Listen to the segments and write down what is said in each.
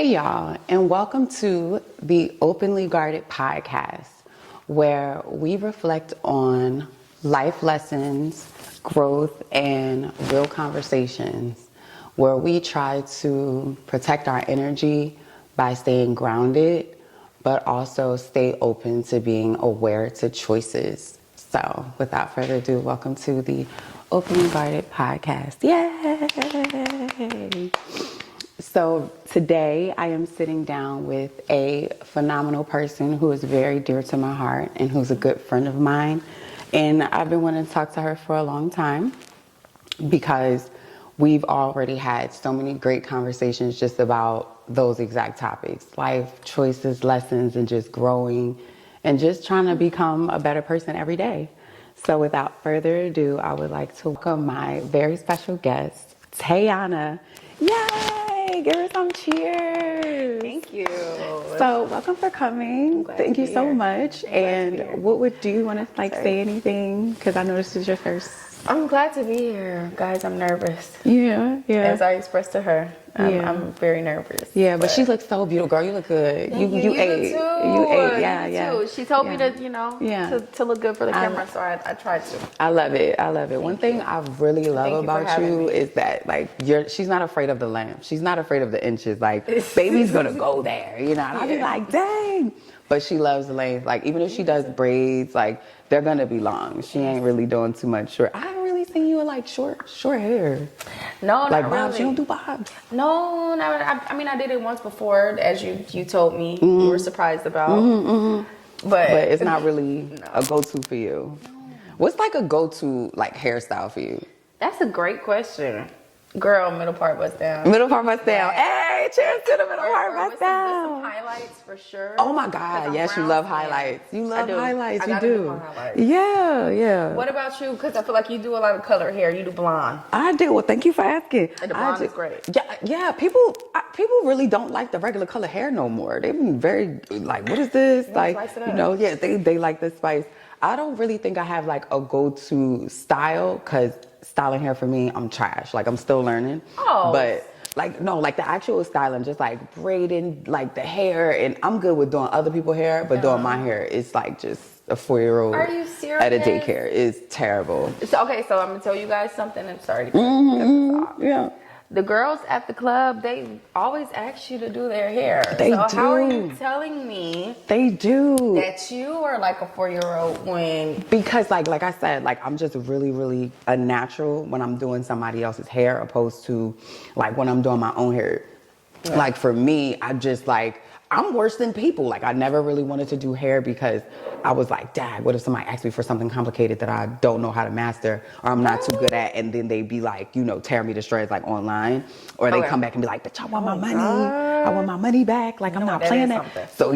Hey, y'all, and welcome to the Openly Guarded podcast, where we reflect on life lessons, growth, and real conversations, where we try to protect our energy by staying grounded, but also stay open to being aware to choices. So, without further ado, welcome to the Openly Guarded podcast. Yay! So today I am sitting down with a phenomenal person who is very dear to my heart and who's a good friend of mine. And I've been wanting to talk to her for a long time because we've already had so many great conversations just about those exact topics: life, choices, lessons, and just growing and just trying to become a better person every day. So without further ado, I would like to welcome my very special guest, Tayana. Yay! Give her some cheers. Thank you. So, welcome for coming. Thank you so much. And do you want to say anything? Because I know this is your first. I'm glad to be here, guys. I'm nervous. Yeah. As I expressed to her, I'm very nervous. Yeah, but she looks so beautiful, girl. You look good. You ate. Too. You ate. Yeah. Too. She told me to, to look good for the camera, so I tried to. I love it. One thing I really love about you is that, like, she's not afraid of the lamp. She's not afraid of the inches. Like, baby's gonna go there, And I'll be like, dang. But she loves the length. Like, even if she does braids, like, they're gonna be long. She ain't really doing too much short. I haven't really seen you in like short hair. No, like not bobs. really. You don't do bobs. No, I mean, I did it once before, as you told me. You were surprised about. But it's not really a go-to for you. What's like a go-to like hairstyle for you? That's a great question. Girl, middle part bust down. Middle part bust down. Hey, cheers to the middle part bust down. With some highlights for sure. Oh my God, yes, you love highlights. You love highlights, you do. Highlights. Yeah. What about you? Because I feel like you do a lot of color hair. You do blonde. I do. Well, thank you for asking. And the blonde is great. Yeah. People really don't like the regular color hair no more. They've been very like, what is this? Like, they like the spice. I don't really think I have like a go-to style because styling hair for me, I'm trash. Like, I'm still learning. Oh. But like, no, like the actual styling, just like braiding like the hair, and I'm good with doing other people's hair, but doing my hair is like just a 4-year-old Are you serious? at a daycare. It's terrible. So I'm gonna tell you guys something. I'm sorry to cut this off. Yeah. The girls at the club, they always ask you to do their hair. They do. How are you telling me They do. that you are like a 4-year-old when... Because like I said, like I'm just really, really a natural when I'm doing somebody else's hair opposed to like when I'm doing my own hair. Yeah. Like for me, I'm worse than people. Like I never really wanted to do hair because I was like, dad, what if somebody asks me for something complicated that I don't know how to master or I'm not too good at, and then they be like, tear me to shreds like online, or they come back and be like, bitch, I want my money. I want my money back. Like I'm not playing that. So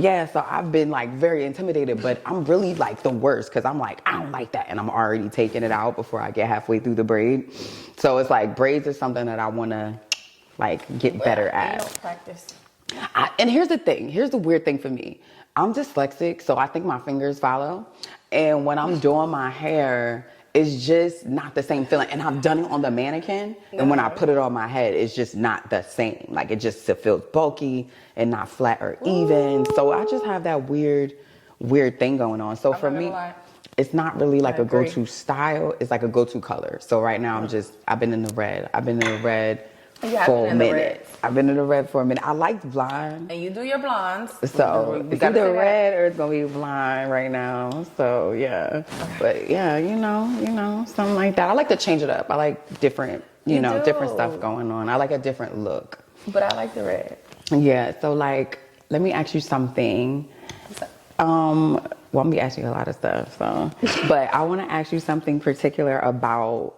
I've been like very intimidated, but I'm really like the worst because I'm like, I don't like that, and I'm already taking it out before I get halfway through the braid. So it's like braids is something that I want to like get better at. You don't practice. And here's the weird thing for me. I'm dyslexic, so I think my fingers follow. And when I'm doing my hair, it's just not the same feeling. And I've done it on the mannequin, and when I put it on my head, it's just not the same. Like it feels bulky and not flat or even. So I just have that weird thing going on. So for me, it's not really like a go-to style. It's like a go-to color. So right now I've been in the red. For a minute. I've been in the red for a minute. I liked blonde. And you do your blondes. So it's either red or it's gonna be blonde right now. So yeah. But yeah, something like that. I like to change it up. I like different, different stuff going on. I like a different look. But I like the red. Yeah. So like, let me ask you something. Well, I'm gonna ask you a lot of stuff. So, but I want to ask you something particular about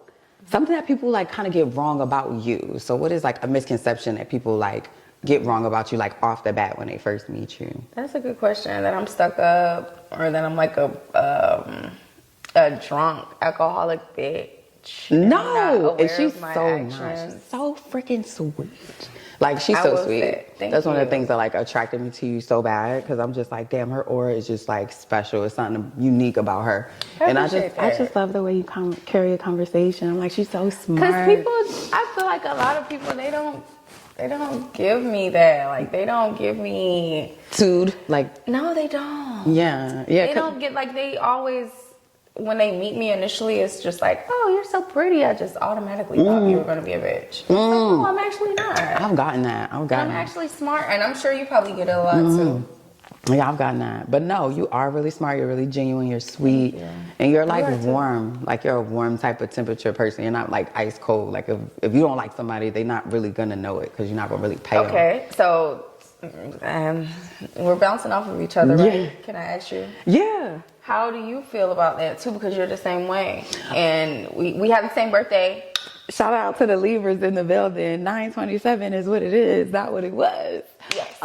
something that people like kind of get wrong about you. So what is like a misconception that people like get wrong about you like off the bat when they first meet you? That's a good question. That I'm stuck up, or that I'm like a drunk alcoholic bitch. No, and she's so nice. She's so freaking sweet. Like she's so sweet. That's one of the things that like attracted me to you so bad, because I'm just like, damn, her aura is just like special. It's something unique about her. And I just love the way you carry a conversation. I'm like, she's so smart. Because I feel like a lot of people, they don't They don't give me that. Like, they don't give me... Tude, like... No, they don't. Yeah. They don't get, like, they always... When they meet me initially, it's just like, oh, you're so pretty. I just automatically thought you were going to be a bitch. It's like, no, I'm actually not. I've gotten that. I'm actually smart. And I'm sure you probably get it a lot, too. Yeah, I've gotten that. But no, you are really smart. You're really genuine. You're sweet. And you're like warm. Like you're a warm type of temperature person. You're not like ice cold. Like if you don't like somebody, they're not really going to know it because you're not going to really pay them. Okay, so we're bouncing off of each other, right? Yeah. Can I ask you? Yeah. How do you feel about that, too? Because you're the same way. And we have the same birthday. Shout out to the Libras in the building. 9/27 is what it is, not what it was. Yes.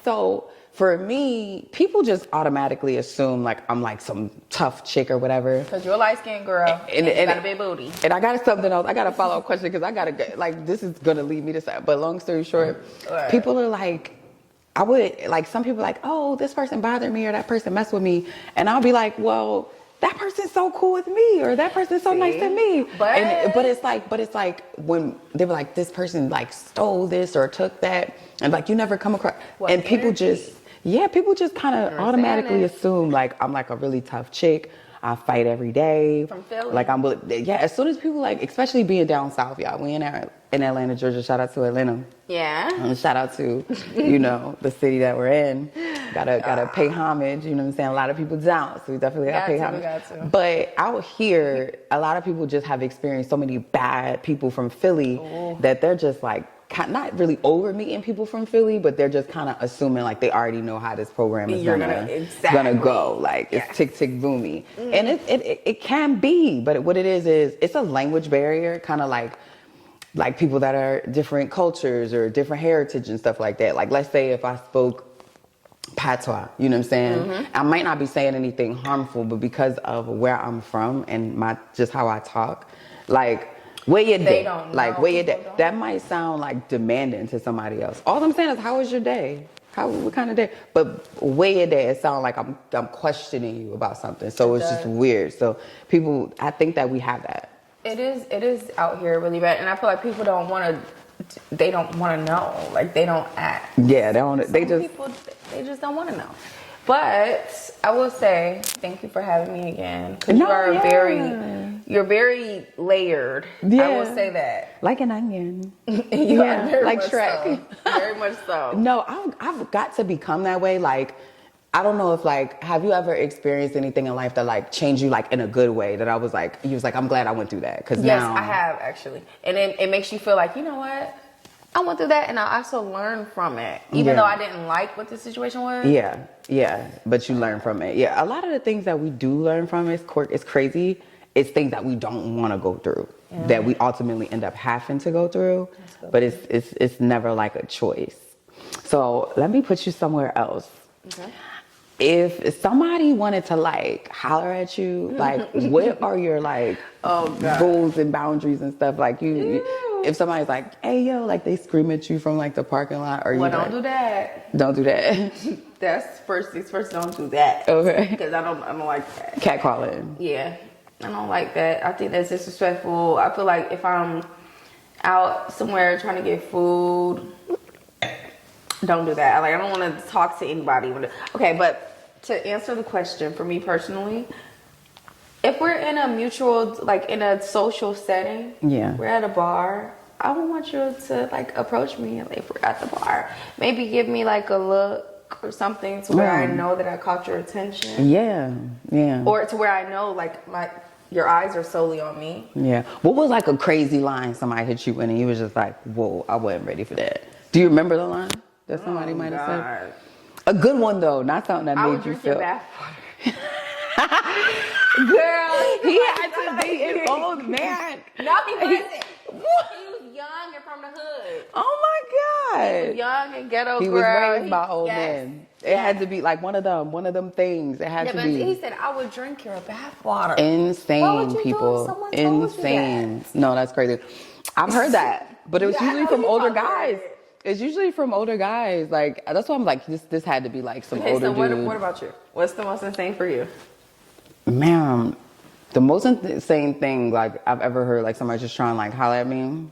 So for me, people just automatically assume like I'm like some tough chick or whatever. Because you're a light-skinned girl and you got a big booty. And I got something else. I got a follow-up question because I got to like, this is going to lead me to say. But long story short, people are like, I would like, some people are like, oh, this person bothered me or that person messed with me. And I'll be like, well, that person's so cool with me or that person's so nice to me. But it's like when they were like, this person like stole this or took that. And like, you never come across. And people just kind of automatically assume like I'm like a really tough chick. I fight every day. From Philly. Like as soon as people like, especially being down south, y'all. We in Atlanta, Georgia. Shout out to Atlanta. Yeah. And shout out to, you know, the city that we're in. Gotta pay homage. You know what I'm saying? A lot of people don't, so we definitely gotta pay homage. Got to. But out here, a lot of people just have experienced so many bad people from Philly that they're just like, not really over meeting people from Philly, but they're just kind of assuming like they already know how this program is gonna go. Like it's tick tick boomy, and it can be, but what it is it's a language barrier, kind of like people that are different cultures or different heritage and stuff like that. Like let's say if I spoke patois, you know what I'm saying? I might not be saying anything harmful, but because of where I'm from and just how I talk, like. Where your day? Like where your day? That might sound like demanding to somebody else. All I'm saying is, how was your day? What kind of day? But where your day? It sounds like I'm questioning you about something. So it's just weird. So people, I think that we have that. It is out here really bad, and I feel like people don't want to. They don't want to know. Like they don't act. Yeah, they don't. They just don't want to know. But I will say thank you for having me again because you're very layered. Yeah. I will say that. Like an onion. You are very like much Shrek. So. Very much so. No, I've got to become that way. Like, I don't know if like, have you ever experienced anything in life that like changed you like in a good way that I was like, you was like, I'm glad I went through that. Cause yes, now I have actually. And it makes you feel like, you know what? I went through that and I also learned from it. Even though I didn't like what the situation was. Yeah. But you learn from it. Yeah. A lot of the things that we do learn from is crazy. It's things that we don't want to go through that we ultimately end up having to go through. But it's never like a choice. So let me put you somewhere else. Okay. If somebody wanted to like holler at you, like what are your like rules and boundaries and stuff? Like if somebody's like, hey yo, like they scream at you from like the parking lot, or you don't do that. Don't do that. That's first things first. Don't do that. Okay. Because I don't like that. Catcalling. Yeah, I don't like that. I think that's disrespectful. I feel like if I'm out somewhere trying to get food, don't do that. Like I don't want to talk to anybody. Okay, but to answer the question, for me personally, if we're in a mutual, like in a social setting, we're at a bar, I would want you to like approach me if we're at the bar. Maybe give me like a look or something to where I know that I caught your attention. Yeah. Or to where I know like your eyes are solely on me. Yeah. What was like a crazy line somebody hit you with and you was just like, whoa, I wasn't ready for that. Do you remember the line that somebody might have said? A good one though, not something that made you feel. Bath Girl, he had to be an old man. No, he wasn't. He was young and from the hood. Oh my God. He was young and ghetto he girl. Was raised by old men. It had to be like one of them things. It had to be. He said, I would drink your bath water. Insane, what would you people. Do if someone Insane. Told you that? No, that's crazy. I've heard that. But it was usually from older guys. It's usually from older guys. Like that's why I'm like, this had to be like some older dude. What about you? What's the most insane for you? Man, the most insane thing like I've ever heard, like somebody just trying to like holler at me.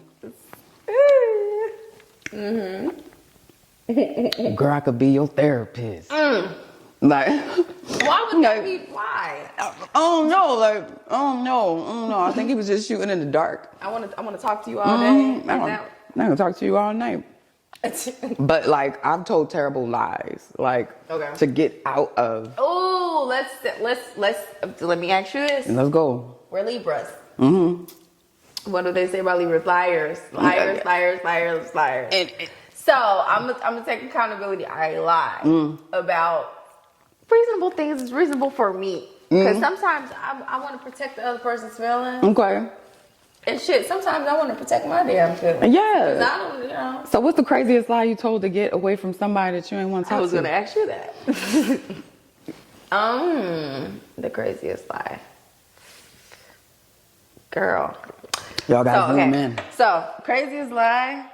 Girl, I could be your therapist. Like, Why would that be? Why? oh no, like, oh no. I think he was just shooting in the dark. I want to talk to you all day. I'm gonna talk to you all night. But like, I've told terrible lies, like to get out of. Oh, let me ask you this. Let's go. We're Libras. What do they say about Libras? Liars. So I'm gonna take accountability. I lie about reasonable things. It's reasonable for me because sometimes I want to protect the other person's feelings. Okay. And shit, sometimes I want to protect my damn feelings. Yeah. 'Cause I don't, you know. So what's the craziest lie you told to get away from somebody that you ain't want to talk to? I was gonna ask you that. The craziest lie, girl. Y'all gotta zoom in. So craziest lie.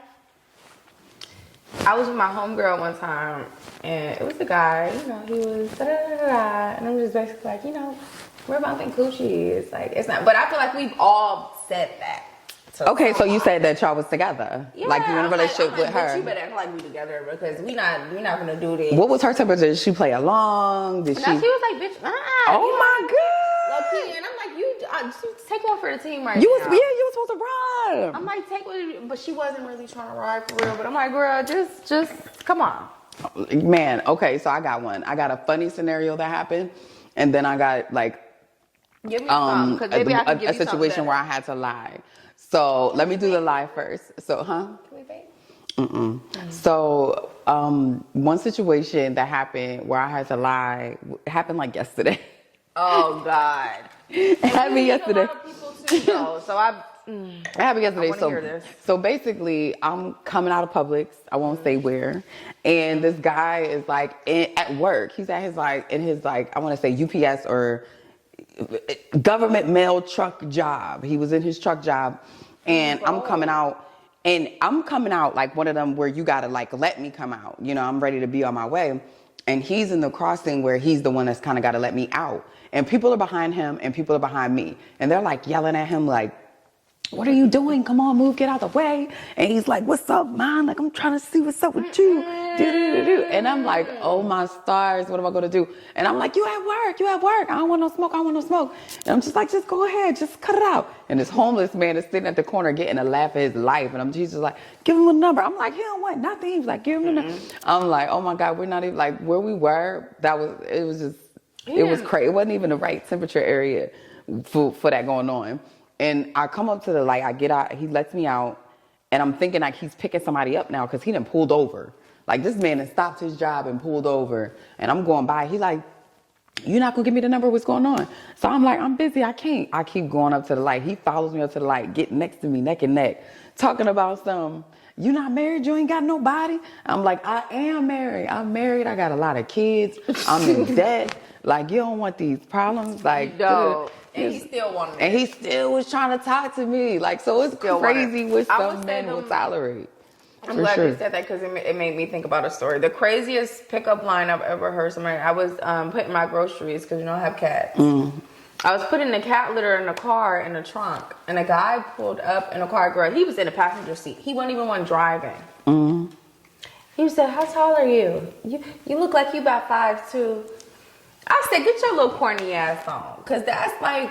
I was with my homegirl one time, and it was a guy. You know, he was da-da-da-da-da, and I'm just basically like, you know, where my thing coochie is. Like, it's not. But I feel like we've all said that. Okay, so you said that y'all was together, yeah, like you in a relationship with bitch, her. you better act like we together because we not gonna do this. What was her temperature? Did she play along? Did she? No, she was like, bitch. Oh my god. Low-key, and I'm like, you take one for the team right you now. was you was supposed to ride. I'm like, take one, but she wasn't really trying to ride for real. But I'm like, girl, just come on. Man, okay, so I got one. I got a funny scenario that happened, and then I got like Give me some, because maybe I can give a you situation where I had to lie. So let me do the lie first. So, Can we vape? So, one situation that happened where I had to lie happened like yesterday. Oh God! It happened yesterday. A lot of people too, though. So It happened yesterday. So basically, I'm coming out of Publix. I won't say where. And this guy is like at work. He's at his I want to say UPS or government mail truck job. He was in his truck job, and I'm coming out like one of them where you gotta like let me come out. You know, I'm ready to be on my way, and he's in the crossing where he's the one that's kind of got to let me out. And people are behind him, and people are behind me, and they're like yelling at him like, what are you doing? Come on, move, get out of the way. And he's like, what's up, man? Like, I'm trying to see what's up with you. And I'm like, oh my stars, what am I gonna do? And I'm like, you at work. I don't want no smoke. And I'm just like, just go ahead, just cut it out. And this homeless man is sitting at the corner getting a laugh at his life. And he's just like, give him a number. I'm like, he don't want nothing. He's like, give him a number. I'm like, oh my God, we're not even like where we were. It was crazy. It wasn't even the right temperature area for that going on. And I come up to the light, I get out, he lets me out, and I'm thinking like he's picking somebody up now because he done pulled over. Like this man has stopped his job and pulled over, and I'm going by. He like, you're not gonna give me the number, what's going on? So I'm like, I'm busy, I can't. I keep going up to the light. He follows me up to the light, get next to me, neck and neck, talking about some, you not married, you ain't got nobody? I'm like, I am married, I got a lot of kids, I'm in debt. Like, you don't want these problems, like, no. And he still wanted it. And he still was trying to talk to me. Like, so it's crazy what some men will tolerate. I'm glad you said that because it made me think about a story. The craziest pickup line I've ever heard somebody, I was putting my groceries because, you know, I have cats. I was putting the cat litter in the car in the trunk. And a guy pulled up in a car. Girl, he was in the passenger seat. He wasn't even one driving. He said, how tall are you? You look like you about 5'2". I said, get your little corny ass on. Because that's like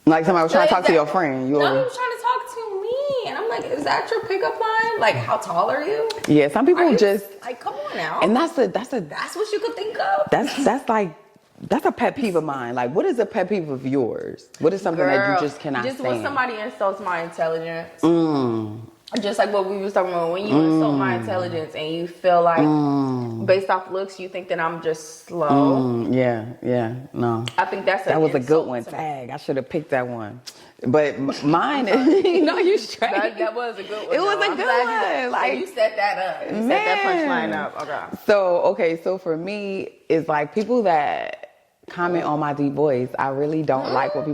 somebody was trying to talk to your friend. No, he was trying to talk to me. And I'm like, is that your pickup line? Like, how tall are you? Yeah, some people just... Like, come on now. And that's what you could think of? That's a pet peeve of mine. Like, what is a pet peeve of yours? What is something that you just cannot stand? Just when somebody insults my intelligence. Just like what we was talking about, when you insult my intelligence and you feel like based off looks, you think that I'm just slow. Yeah, no. I think that was a good one. Tag. I should have picked that one. But mine is, you straight. That was a good one. It was a good one. Like, you set that up. You set that punchline up. Okay. So for me, it's like people that comment on my deep voice. I really don't like what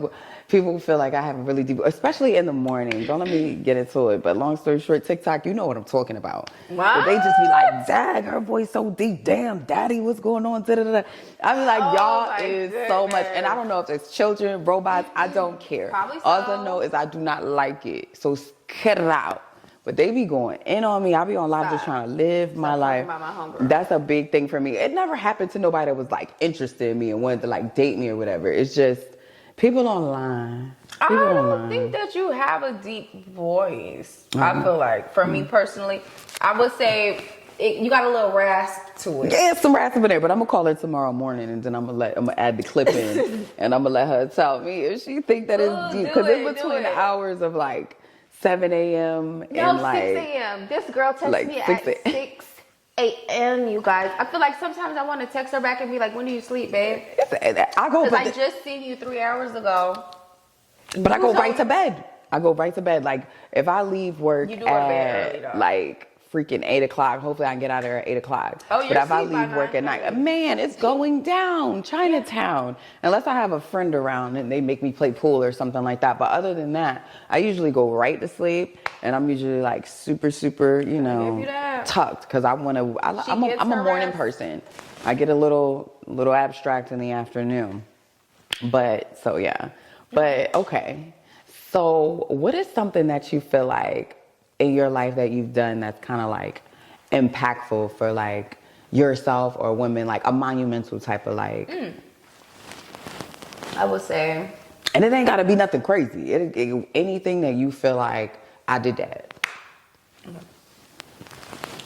people feel like I have a really deep, especially in the morning. Don't let me get into it. But long story short, TikTok, you know what I'm talking about. Wow. But they just be like, dag, her voice so deep. Damn, daddy, what's going on? Da-da-da. I be like, y'all is so much. And I don't know if it's children, robots. I don't care. Probably so. All I know is I do not like it. So cut it out. but they be going in on me. I be on live just trying to live my life. About my homegirl. That's a big thing for me. It never happened to nobody that was like interested in me and wanted to like date me or whatever. It's just people online. I don't think that you have a deep voice. I feel like, for me personally, I would say you got a little rasp to it. Yeah, some rasp in there, but I'm gonna call her tomorrow morning, and then I'm gonna add the clip in, and I'm gonna let her tell me if she think that it's deep. Because it's between the hours of like 7 a.m. and like 6 a.m. This girl texted like me at 6 a.m. You guys, I feel like sometimes I want to text her back and be like, "When do you sleep, babe?" I go, because I just seen you 3 hours ago. But I go right to bed. I go right to bed. Like if I leave work you do go to bed early, though. Like freaking 8 o'clock, hopefully I can get out of there at 8 o'clock. Oh, but if I leave work at night, man, it's going down. Chinatown. Unless I have a friend around and they make me play pool or something like that. But other than that, I usually go right to sleep, and I'm usually like super, you know, tucked because I'm a morning person. I get a little abstract in the afternoon. But so yeah. But okay, so what is something that you feel like in your life that you've done that's kind of like impactful for like yourself or women, like a monumental type of like? I would say, and it ain't got to be nothing crazy. Anything that you feel like I did that.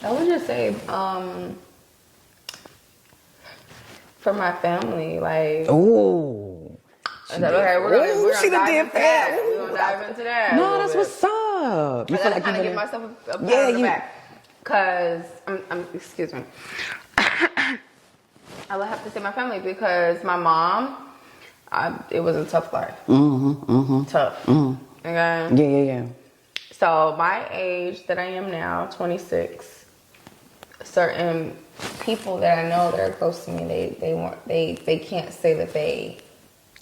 I would just say, for my family, like. Ooh. Okay, we're gonna dive into that. We're gonna dive into that. No, that's what's up. You feel like I'm gonna give myself a pat on the back. Cause excuse me. I would have to say my family because my mom, it was a tough life. Tough. Okay. Yeah. So my age that I am now, 26. Certain people that I know that are close to me, they can't say that they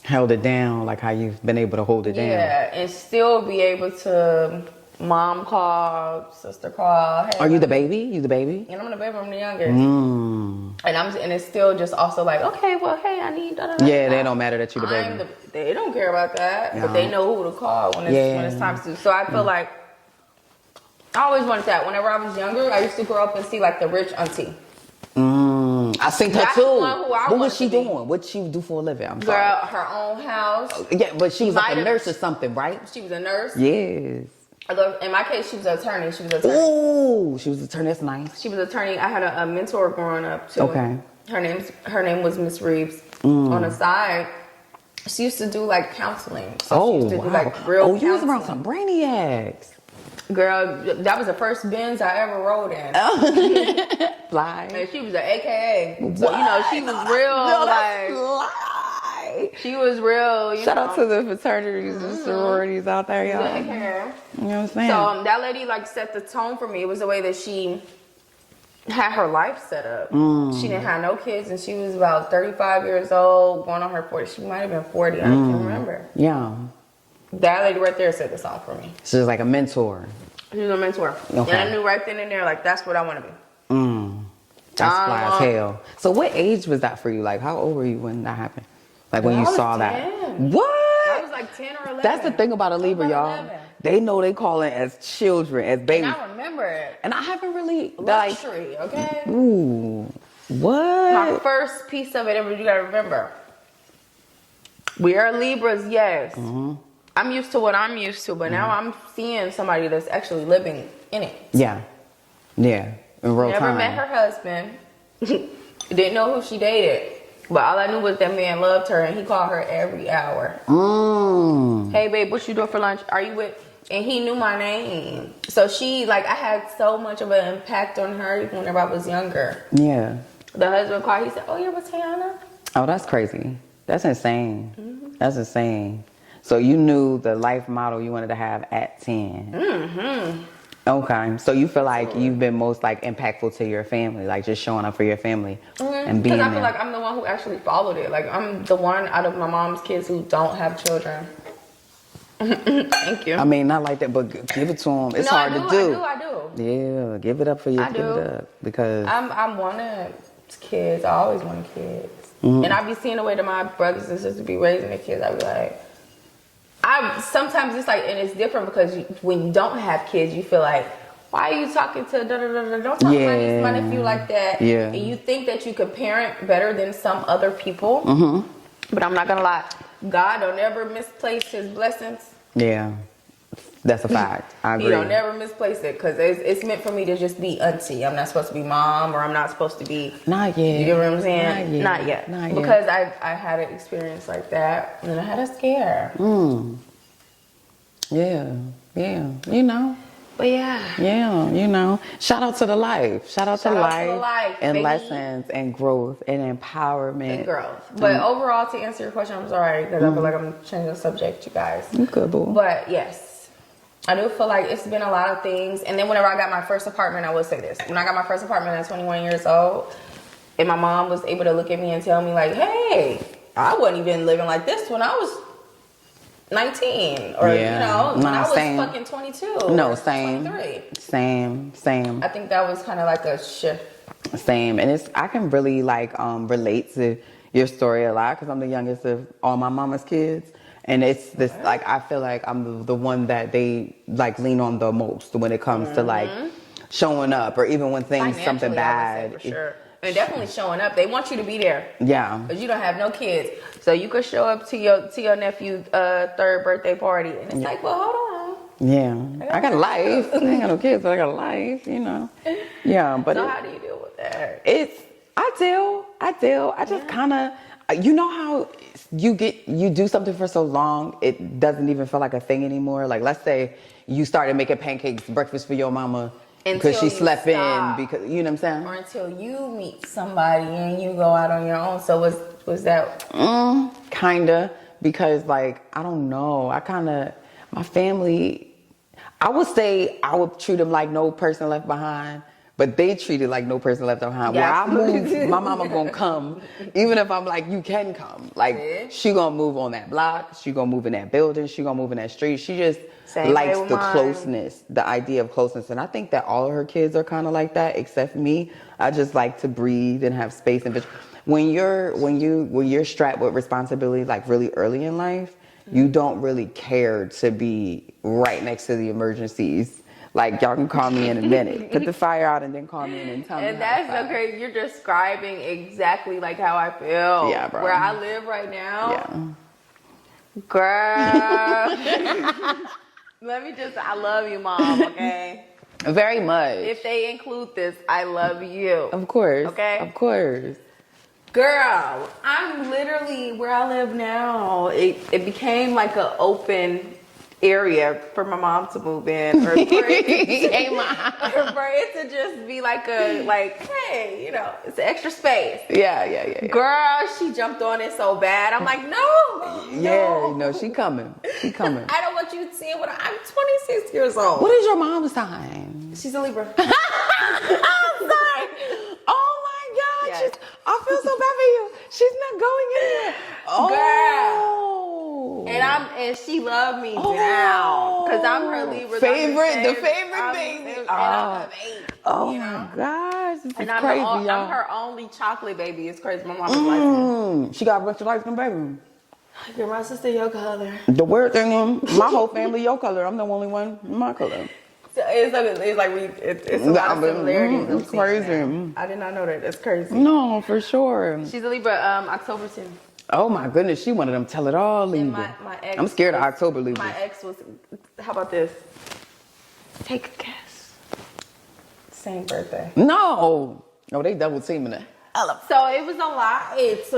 held it down like how you've been able to hold it down. Yeah, and still be able to mom call, sister call. Hey, are you the baby? You the baby? And I'm the baby. I'm the youngest. And it's still just also like, okay, well, hey, I need. Yeah, they don't matter that you the baby. They don't care about that, but they know who to call when it's time to. So I feel like I always wanted that. Whenever I was younger, I used to grow up and see like the rich auntie. I seen her too. What was she doing? What did she do for a living? I'm sorry. Girl, her own house. Yeah, but she was like a nurse or something, right? She was a nurse. Yes. In my case, she was an attorney. Ooh, she was an attorney. That's nice. She was an attorney. I had a mentor growing up too. Okay. Her name was Miss Reeves. On the side, she used to do like counseling. So she used to do like real counseling. You was around some brainiacs. Girl, that was the first Benz I ever rode in. Fly. And she was an AKA. So, you know, she was real, she was real, Shout out to the fraternities and sororities out there, y'all. AKA. You know what I'm saying? So, that lady, like, set the tone for me. It was the way that she had her life set up. She didn't have no kids, and she was about 35 years old, going on her 40. She might have been 40. I can't remember. Yeah. That lady right there set the song for me. She was like a mentor. She was a mentor. Okay. And I knew right then and there, like, that's what I want to be. That's fly as hell. So what age was that for you? Like, how old were you when that happened? Like, when you saw 10. that? What? I was like 10 or 11. That's the thing about a Libra, y'all. 11. They know they call it as children, as babies. And I remember it. And I haven't really... Luxury, okay? Ooh. What? My first piece of it, you gotta remember. We are Libras, yes. I'm used to what I'm used to, but now I'm seeing somebody that's actually living in it. Yeah. Yeah. In real time. Never met her husband. Didn't know who she dated. But all I knew was that man loved her and he called her every hour. Hey, babe, what you doing for lunch? Are you with... And he knew my name. So she, like, I had so much of an impact on her even whenever I was younger. Yeah. The husband called. He said, oh, you're with Tiana? Oh, that's crazy. That's insane. That's insane. So you knew the life model you wanted to have at 10. Okay. So you feel like you've been most, like, impactful to your family, like just showing up for your family and being there. Because I feel like I'm the one who actually followed it. Like, I'm the one out of my mom's kids who don't have children. Thank you. I mean, not like that, but give it to them. It's hard to do. I do. Yeah, give it up for you. Give it up because I'm wanting kids. I always wanted kids, and I be seeing the way that my brothers and sisters be raising their kids. I be like, sometimes it's like, and it's different because when you don't have kids, you feel like, why are you talking to da-da-da-da? Don't talk to my niece, my nephew like that. Yeah. And you think that you could parent better than some other people. But I'm not gonna lie, God don't ever misplace his blessings. Yeah. That's a fact. I agree. He don't never misplace it, because it's meant for me to just be auntie. I'm not supposed to be mom, or I'm not supposed to be. Not yet. You know what I'm saying? Not yet. Because I had an experience like that, and I had a scare. Yeah. You know. But yeah. Yeah, you know. Shout out to the life. Shout out to life and baby. lessons and growth and empowerment. And growth. But overall, to answer your question, I'm sorry, because I feel like I'm changing the subject, you guys. You good, boo. But yes. I do feel like it's been a lot of things. And then whenever I got my first apartment, I will say this. When I got my first apartment at 21 years old, and my mom was able to look at me and tell me like, hey, I wasn't even living like this when I was 19. Or, you know, when I was fucking 22. No, or same. 23. Same. I think that was kind of like a shift. Same. And I can really like relate to your story a lot, because I'm the youngest of all my mama's kids. And it's this, like, I feel like I'm the one that they, like, lean on the most when it comes to, like, showing up, or even when things, something bad. For sure. And definitely showing up. They want you to be there. Yeah. Because you don't have no kids. So you could show up to your nephew's third birthday party. And it's like, well, hold on. Yeah. I got a life. I ain't got no kids, but I got a life, you know. Yeah, but so how do you deal with that? I deal. I just kind of, you know how you do something for so long, it doesn't even feel like a thing anymore. Like, let's say you started making pancakes, breakfast for your mama because she slept in, because, you know what I'm saying? Or until you meet somebody and you go out on your own. So was that? Kinda, because, like, I don't know. My family, I would say I would treat them like no person left behind. But they treat it like no person left behind. Yeah. Where I move, my mama gonna come. Even if I'm like, you can come. Like, she gonna move on that block. She gonna move in that building. She gonna move in that street. She just likes the closeness, the idea of closeness. And I think that all of her kids are kind of like that, except me. I just like to breathe and have space. And when you're strapped with responsibility, like really early in life, you don't really care to be right next to the emergencies. Like, y'all can call me in a minute. Put the fire out and then call me in and tell me. And that's so crazy. You're describing exactly like how I feel. Yeah, bro. Where I live right now. Yeah. Girl. I love you, Mom, okay? Very much. If they include this, I love you. Of course. Okay? Of course. Girl, I'm literally where I live now. It became like an open area for my mom to move in, or for it to just be like hey, you know, it's extra space. Yeah. Girl, she jumped on it so bad. I'm like, no. Yeah, no, she coming. I don't want you to see it when I'm 26 years old. What is your mom's sign? She's a Libra. I'm sorry. Oh my God. Yes. I feel so bad for you. She's not going anywhere. Oh. Girl. And she loved me now, because I'm her Libra. The favorite baby. And I'm her baby. Oh my gosh, this is and crazy, y'all. I'm her only chocolate baby. It's crazy. My mom was like, she got a bunch of light skin baby. You're my sister, your color. The weird thing is, my whole family your color. I'm the only one my color. So it's a lot of similarities. It's crazy. I did not know that. That's crazy. No, for sure. She's a Libra, October 10th. Oh my goodness, she one of them tell it all Libra. My ex, I'm scared of October Libra. My ex was, how about this? Take a guess. Same birthday. No, they double teaming it. So it was a lot. It's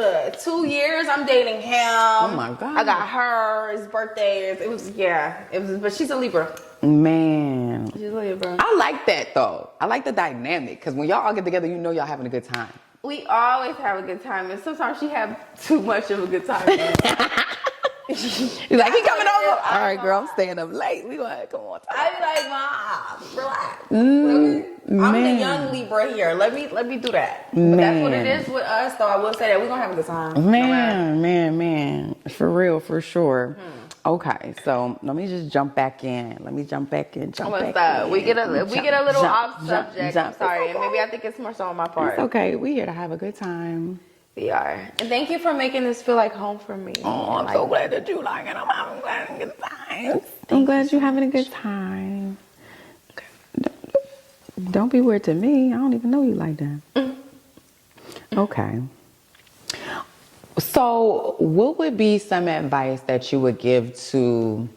2 years I'm dating him. Oh my God. I got her, his birthday. It was, but she's a Libra. Man. She's a Libra. I like that though. I like the dynamic, because when y'all all get together, you know y'all having a good time. We always have a good time, and sometimes she have too much of a good time. He's like, he coming over. All right, girl, I'm staying up late. We gonna come on. I be like, Mom, relax. I'm the young Libra here. Let me do that. But that's what it is with us, though. I will say that we're gonna have a good time. Man. For real, for sure. Okay, so let me just jump back in. We get a little off subject. I'm sorry, and maybe I think it's more so on my part. It's okay. We here to have a good time. We are. And thank you for making this feel like home for me. Oh, I'm so glad that you like it. I'm having a good time. I'm glad you're having a good time. Okay. Don't be weird to me. I don't even know you like that. Okay. So, what would be some advice that you would give to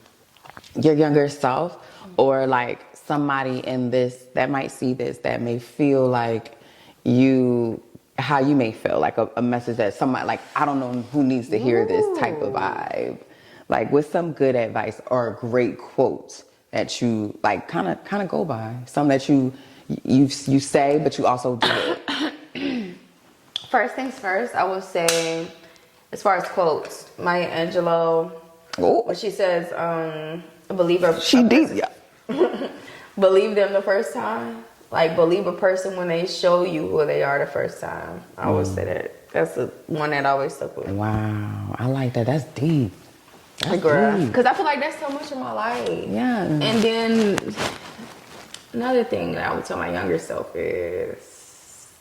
your younger self, or like somebody in this that might see this that may feel like how you may feel, like a message that somebody, like, I don't know who needs to hear this type of vibe, like with some good advice or a great quote that you like kind of go by, some that you say but you also do it. First things first, I would say, as far as quotes, Maya Angelou, when she says, believe she deep, yeah. believe them the first time. Like, believe a person when they show you who they are the first time. I always say that. That's the one that always stuck with me. Wow, I like that. That's deep. Because I feel like that's so much of my life. Yeah. And then another thing that I would tell my younger self is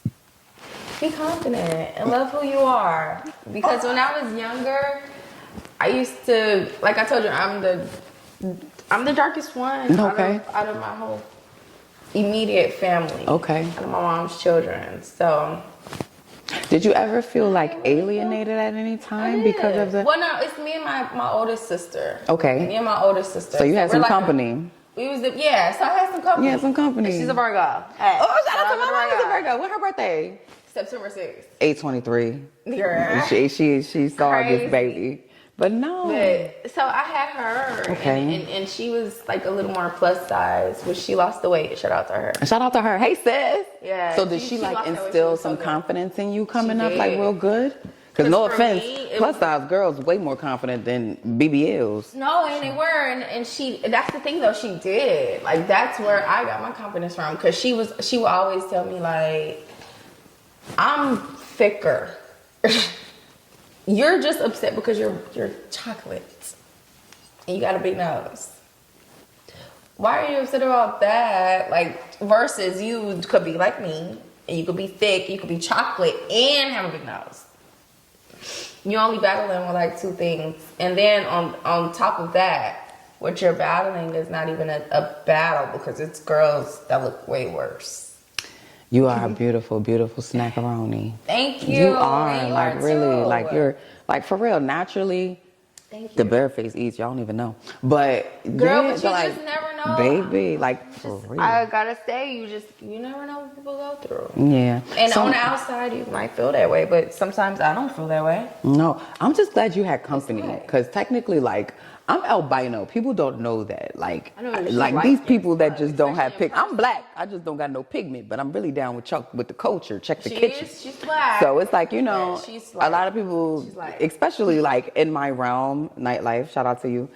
be confident and love who you are. Because when I was younger, I used to, like I told you, I'm the darkest one out of my whole immediate family. Okay. Out of my mom's children. So, did you ever feel like alienated at any time because of the? Well, no, it's me and my oldest sister. Okay. Me and my oldest sister. So you had some company. So I had some company. You had some company. And she's a Virgo. Hey, oh, shout out to my mom is a Virgo. When's her birthday? September 6th. 8/23. Girl. She saw Crazy. this baby. But no. But, so I had her. Okay. And she was like a little more plus size, but she lost the weight. Shout out to her. Shout out to her. Hey, sis. Yeah. So did she like instill some confidence in you coming up, like real good? Because no offense, plus size girls way more confident than BBLs. No, and they were, and she. That's the thing though. She did. Like, that's where I got my confidence from. Because she would always tell me, like, I'm thicker. You're just upset because you're chocolate and you got a big nose. Why are you upset about that? Like, versus you could be like me and you could be thick, you could be chocolate and have a big nose. You're only battling with like two things. And then on top of that, what you're battling is not even a battle, because it's girls that look way worse. You are a beautiful, beautiful snackaroni. Thank you. You are, and you like, are really, too. like, you're, like, for real, naturally. Thank you. The bare face eats, y'all don't even know. But girl, then, but you like, just never know. baby, like, for real. I gotta say, you never know what people go through. Yeah. And on the outside, you might feel that way, but sometimes I don't feel that way. No, I'm just glad you had company, because technically, like, I'm albino. People don't know that. Like, like these people that just don't have pigment. I'm black. I just don't got no pigment, but I'm really down with the culture. Check the kitchen. She's black. So it's like, you know, like, a lot of people, especially like in my realm, nightlife, shout out to you.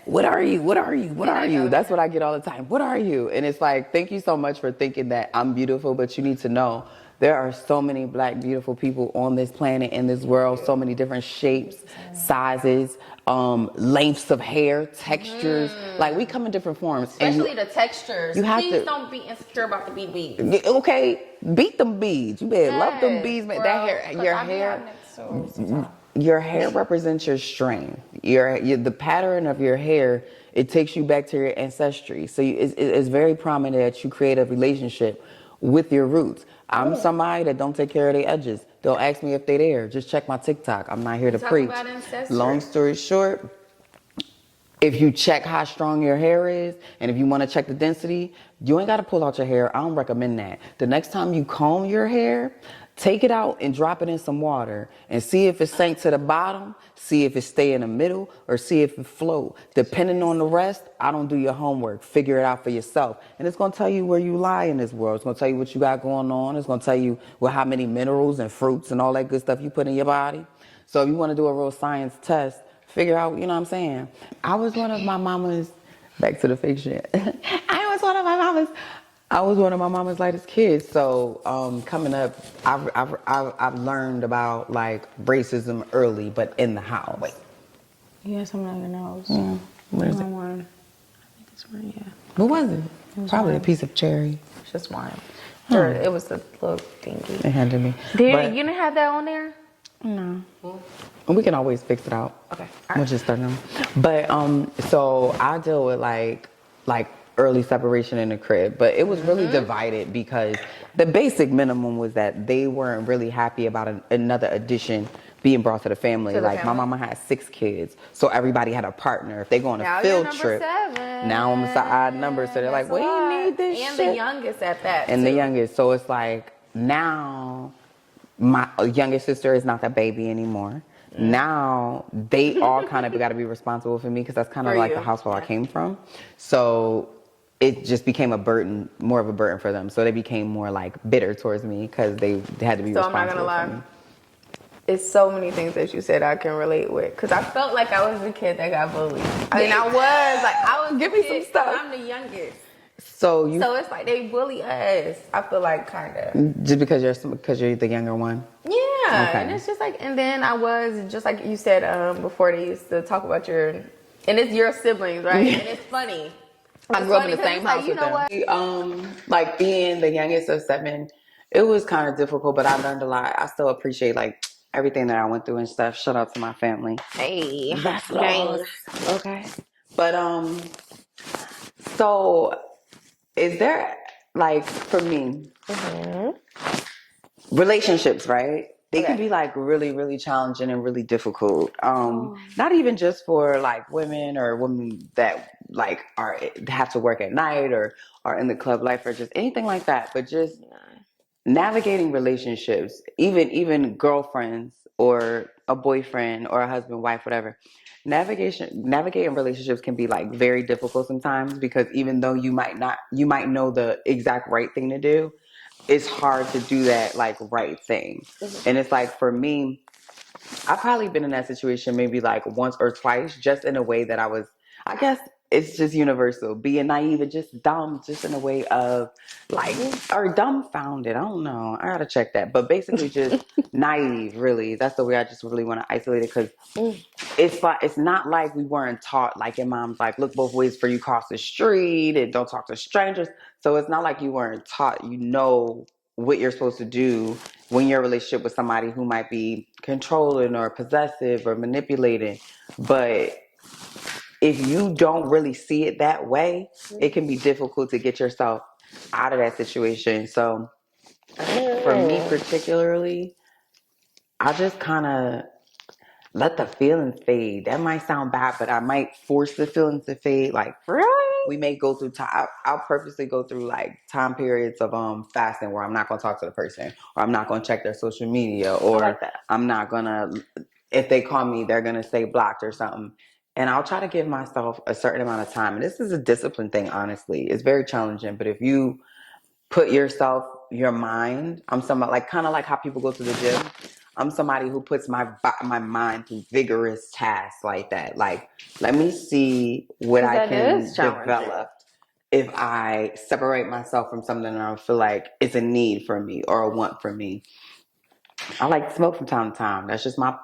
What are you? What are you? What are you? That's what I get all the time. What are you? And it's like, thank you so much for thinking that I'm beautiful, but you need to know there are so many black, beautiful people on this planet, in this world, so many different shapes, sizes, lengths of hair, textures. Like, we come in different forms. Especially the textures. Please don't be insecure about the beads. Okay, beat them beads. You better love them beads, man. That hair, your hair represents your strength. The pattern of your hair, it takes you back to your ancestry. So it's very prominent that you create a relationship with your roots. I'm somebody that don't take care of their edges. Don't ask me if they there. Just check my TikTok. I'm not here to preach. Long story short, if you check how strong your hair is, and if you want to check the density, you ain't got to pull out your hair. I don't recommend that. The next time you comb your hair, take it out and drop it in some water and see if it sank to the bottom, see if it stay in the middle, or see if it float. Depending on the rest, I don't do your homework. Figure it out for yourself. And it's going to tell you where you lie in this world. It's going to tell you what you got going on. It's going to tell you how many minerals and fruits and all that good stuff you put in your body. So if you want to do a real science test, figure out, you know what I'm saying? I was one of my mama's, back to the fake shit. I was one of my mama's lightest kids. So coming up, I've learned about like racism early, but in the house. Wait, you have something on your nose. Yeah. What is it? Wine. I think it's wine. Yeah. What was it? Probably wine. A piece of cherry. It's just wine. Or it was the little thingy. It had to be. You didn't have that on there? No. We can always fix it out. Okay. We'll just start them. But so I deal with like early separation in the crib, but it was really divided because the basic minimum was that they weren't really happy about another addition being brought to the family. To the Like my family? mama had 6 kids, so everybody had a partner. If they go on a Now you're field number trip, 7. now I'm an odd number, so they're That's like, a "We lot. need this And shit." the youngest at that, And too. the youngest, so it's like now my youngest sister is not that baby anymore. Now they all kind of got to be responsible for me because that's kind of For like the you, household I yeah. came from. So it just became a burden, more of a burden for them. So they became more like bitter towards me because they had to be So I'm not responsible gonna for lie. me. It's so many things that you said I can relate with. Because I felt like I was the kid that got bullied. I mean, I was Give the me some kid, stuff. I'm the youngest. So So it's like they bully us. I feel like kind of. just because you're the younger one. Yeah, Okay. and it's just like, and then I was just like you said before, they used to talk about and it's your siblings, right? And it's funny. I grew up in the same house with them. Like being the youngest of 7, it was kind of difficult, but I learned a lot. I still appreciate like everything that I went through and stuff. Shout out to my family. Hey, That's gang. okay. But so is there like for me relationships, right? They can Okay. be like really, really challenging and really difficult. Not even just for like women or women that like have to work at night or are in the club life or just anything like that, but just navigating relationships, even girlfriends or a boyfriend or a husband, wife, whatever. Navigating relationships can be like very difficult sometimes because even though you might know the exact right thing to do, it's hard to do that like right thing. And it's like for me, I've probably been in that situation maybe like once or twice, just in a way that I guess it's just universal, being naive and just dumb, just in a way of like, or dumbfounded. I don't know. I gotta check that. But basically just naive, really. That's the way I just really want to isolate it because it's not like we weren't taught, like your mom's like, look both ways for you cross the street and don't talk to strangers. So it's not like you weren't taught, what you're supposed to do when you're in a relationship with somebody who might be controlling or possessive or manipulating. But if you don't really see it that way, it can be difficult to get yourself out of that situation. So for me particularly, I just kind of let the feelings fade. That might sound bad, but I might force the feelings to fade. Like, Really? we may go through time. I'll purposely go through like time periods of fasting where I'm not gonna talk to the person, or I'm not gonna check their social media, I or like that. I'm not gonna. If they call me, they're gonna say blocked or something. And I'll try to give myself a certain amount of time. And this is a discipline thing, honestly. It's very challenging, but if you put your mind, I'm somebody like kind of like how people go to the gym. I'm somebody who puts my mind through vigorous tasks like that. Like, let me see what 'Cause I that can is challenging. develop if I separate myself from something that I feel like is a need for me or a want for me. I like to smoke from time to time. That's just my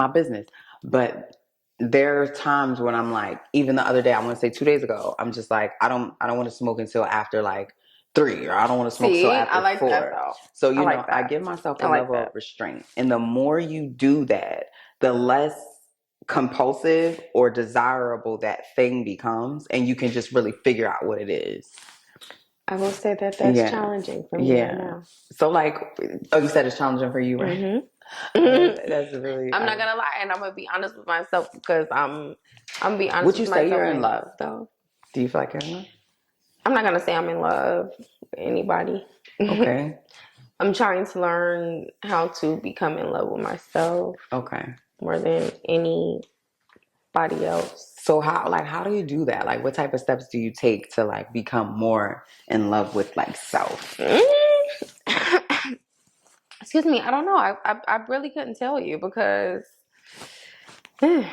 business. But there are times when I'm like, even the other day, I want to say 2 days ago, I'm just like, I don't want to smoke until after like 3, or I don't want to smoke until See, I after like that 4. though. So, I like I that. give myself I a like level of that. restraint. And the more you do that, the less compulsive or desirable that thing becomes. And you can just really figure out what it is. I will say that that's Yeah. challenging for me right now. So like, oh, you said it's challenging for you, right? Mm-hmm. That's really. I'm not gonna lie, and I'm gonna be honest with myself because I'm be honest Would you with say myself. you're in love though? Do you feel like you're in love? I'm not gonna say I'm in love with anybody. Okay. I'm trying to learn how to become in love with myself Okay. more than anybody else. So how do you do that? Like, what type of steps do you take to like become more in love with like self? Excuse me, I don't know. I really couldn't tell you because when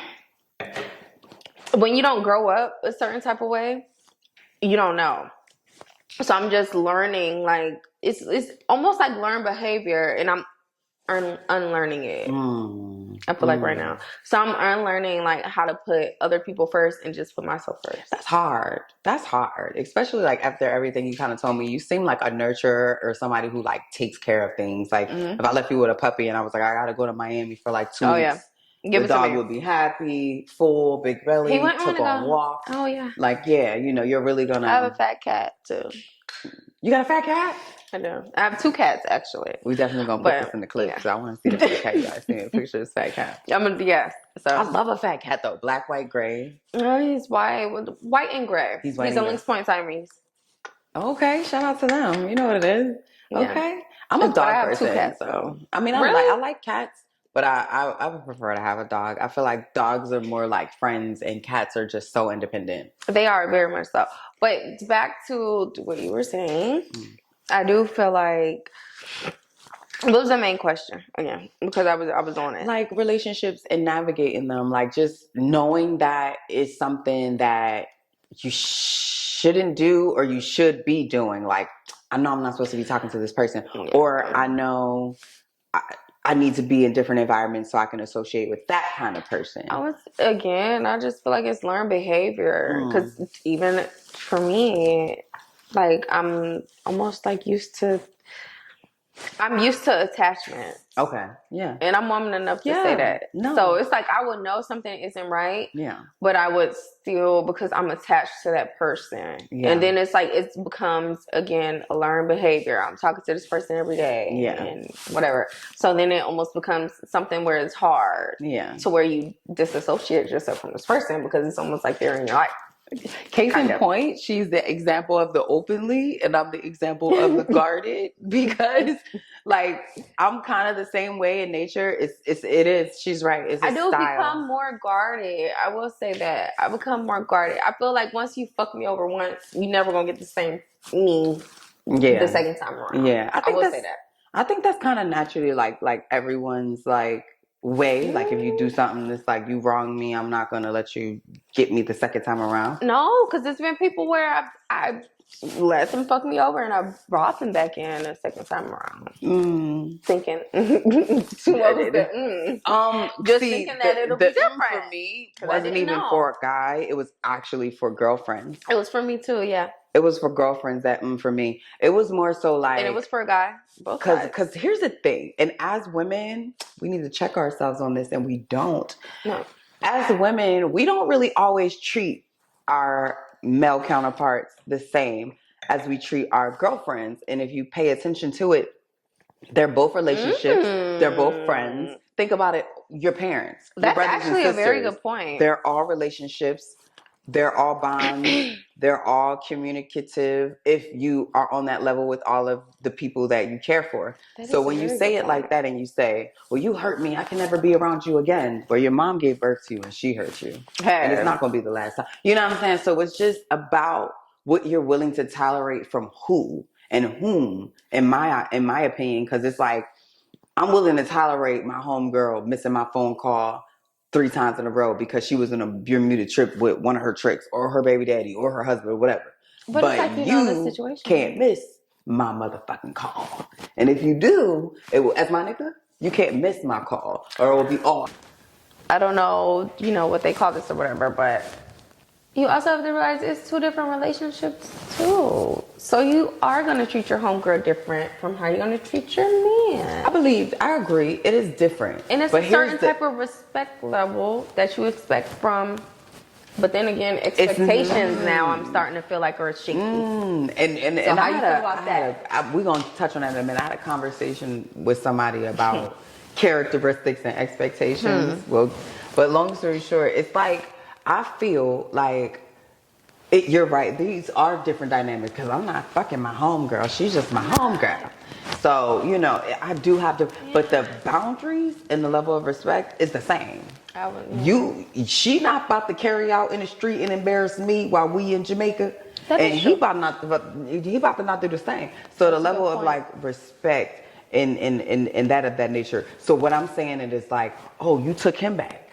you don't grow up a certain type of way, you don't know. So I'm just learning. Like it's almost like learned behavior, and I'm unlearning it. I feel like right now. So I'm unlearning like how to put other people first and just put myself first. That's hard. That's hard. Especially like after everything you kind of told me. You seem like a nurturer or somebody who like takes care of things. Like if I left you with a puppy and I was like, I gotta go to Miami for like 2 weeks. Yeah. Give The it to dog me. would be happy, full, big belly, He went on took to on go. walks. Oh yeah. Like, yeah, you're really I have a gonna. fat cat too. You got a fat cat? I do. I have 2 cats actually. We definitely gonna put this in the clip Yeah. because I want to see the fat cat. You guys see a picture of this fat cat. I'm gonna yes. So I love a fat cat though. Black, white, gray. he's white and gray. He's white He's and a gray. Lynx Point Siamese. Okay, shout out to them. You know what it is. Yeah. Okay, I'm a But I dog have 2 person. cats So though. I mean, Really? I like cats, but I would prefer to have a dog. I feel like dogs are more like friends, and cats are just so independent. They are very much so. But back to what you were saying, I do feel like what was the main question again? Because I was on it. Like relationships and navigating them, like just knowing that it's something that you shouldn't do or you should be doing. Like, I know I'm not supposed to be talking to this person, or I know I need to be in different environments so I can associate with that kind of person. I just feel like it's learned behavior. Because even for me, like I'm almost like I'm used to attachment. Okay. Yeah. And I'm woman enough to say that. No. So it's like I would know something isn't right. Yeah. But I would still, because I'm attached to that person. Yeah. And then it's like it becomes, again, a learned behavior. I'm talking to this person every day. Yeah. And whatever. So then it almost becomes something where it's hard. Yeah. To where you disassociate yourself from this person because it's almost like they're in your life. Case in point, she's the example of the openly and I'm the example of the guarded because like I'm kind of the same way in nature. It is. She's right. It's a I do style. Become more guarded. I will say that. I become more guarded. I feel like once you fuck me over once, you never gonna get the same me the second time around. Yeah. I will say that. I think that's kind of naturally like everyone's like way. Like if you do something that's like you wrong me, I'm not gonna let you get me the second time around. No, because there's been people where I let them fuck me over and I brought them back in the second time around. Thinking just thinking that it'll be different. For me wasn't even for a guy, it was actually for girlfriends. It was for me too, yeah. It was for girlfriends that for me. It was more so like, and it was for a guy. Both sides. Because here's the thing, and as women, we need to check ourselves on this, and we don't. No. As women, we don't really always treat our male counterparts the same as we treat our girlfriends. And if you pay attention to it, they're both relationships. They're both friends. Think about it. Your parents. That's your actually a very good point. They're all relationships. They're all bonds. They're all communicative if you are on that level with all of the people that you care for. So when you say it like that and you say, well, you hurt me, I can never be around you again. Well, your mom gave birth to you and she hurt you. Hey. And it's not going to be the last time. You know what I'm saying? So it's just about what you're willing to tolerate from who and whom, in my opinion, because it's like, I'm willing to tolerate my homegirl missing my phone call 3 times in a row because she was in a Bermuda trip with one of her tricks or her baby daddy or her husband or whatever. But it's like you can't miss my motherfucking call. And if you do, it will, as my nigga, you can't miss my call or it will be off. I don't know, what they call this or whatever, but you also have to realize it's 2 different relationships too. So you are going to treat your homegirl different from how you're going to treat your man. I agree. It is different. And it's a certain type of respect level that you expect from, but then again, expectations now I'm starting to feel like are shaky. And how you feel about that? We're going to touch on that in a minute. I had a conversation with somebody about characteristics and expectations. Well, but long story short, it's like, I feel like you're right. These are different dynamics because I'm not fucking my homegirl. She's just my homegirl. So, I do have to, but the boundaries and the level of respect is the same. She not about to carry out in the street and embarrass me while we in Jamaica. And he about to not do the same. So the level of like respect and that of that nature. So what I'm saying is like, oh, you took him back.